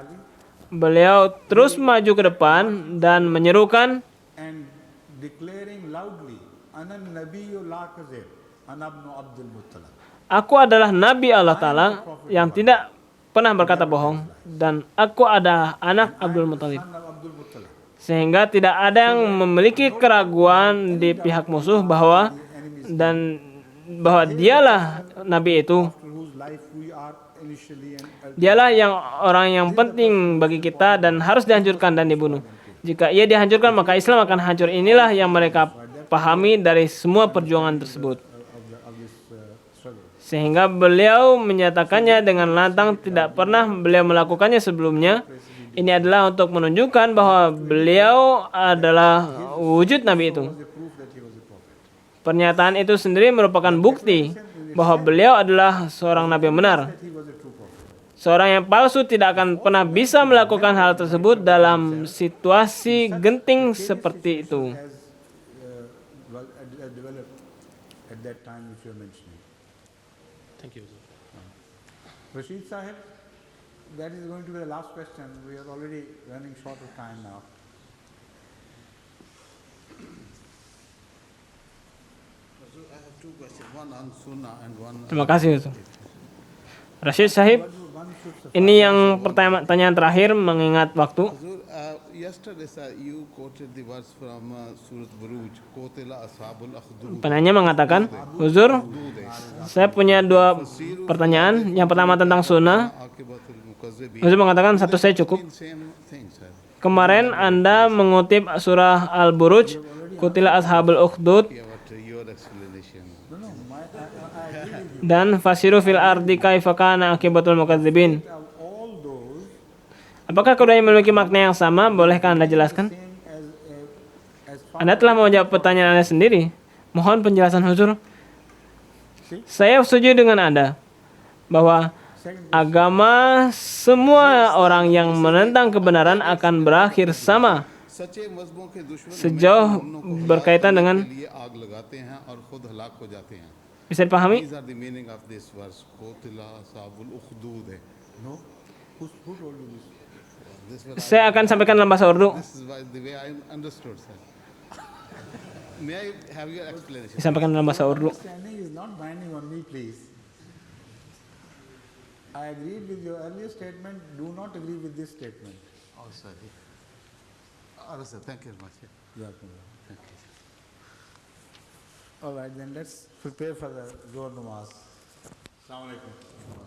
beliau terus maju ke depan dan menyerukan, aku adalah Nabi Allah Ta'ala yang tidak pernah berkata bohong, dan aku adalah anak Abdul Muttalib. Sehingga tidak ada yang memiliki keraguan di pihak musuh bahwa dan bahwa dialah nabi itu. whose life we are initially and Dialah yang orang yang penting bagi kita dan harus dihancurkan dan dibunuh. Jika ia dihancurkan maka Islam akan hancur. Inilah yang mereka pahami dari semua perjuangan tersebut. of this struggle. Sehingga beliau menyatakannya dengan lantang, tidak pernah beliau melakukannya sebelumnya. Ini adalah untuk menunjukkan bahwa beliau adalah wujud nabi itu. Pernyataan itu sendiri merupakan bukti bahwa beliau adalah seorang nabi yang benar. Seorang yang palsu tidak akan pernah bisa melakukan hal tersebut dalam situasi genting seperti itu. Developed at that time which you are mentioning. Thank you, Huzur. Rashid Sahib, that is going to be the last question. We are already running short of time now. I have two questions, one on Sunnah and one Terima kasih. Rashid Sahib, ini yang pertanyaan terakhir mengingat waktu. Huzur, yesterday sir, you quoted the verse from Surah Buruj, Qutila ashabul akhdud. Penanya mengatakan, Huzur, saya punya dua pertanyaan. Yang pertama tentang sunnah. Aqibatul mukazzibin. Huzur mengatakan satu saya cukup. Same thing, sir. Kemarin Anda mengutip surah Al-Buruj, Qutila ashabul ukhdud, Yeah, but your explanation. dan fasiru fil ardi kaifa kana akibatul mukadzibin. All those Apakah keduanya memiliki makna yang sama? Bolehkah Anda jelaskan? same as far Anda telah menjawab pertanyaan Anda sendiri. Mohon penjelasan Huzur. Saya setuju dengan Anda bahwa agama semua orang yang menentang kebenaran akan berakhir sama सच्चे मजहबों के दुश्मन sejauh berkaitan dengan, के लिए आग लगाते हैं और खुद हलाक हो जाते हैं. bisa dipahami? These are the meaning of this verse. Qutila ashabul ukhdud. no. Who told you this? This was Saya akan sampaikan dalam bahasa Urdu. this is the way I understood, sir. May I have your explanation? Disampaikan dalam bahasa Urdu. Understanding is not binding on me, please. I agreed with your earlier statement. Do not agree with this statement. Oh, sorry. All right, sir. Thank you very much. Jazakumullah. All right, then let's prepare for the Zohar Namaz. Assalamu alaikum.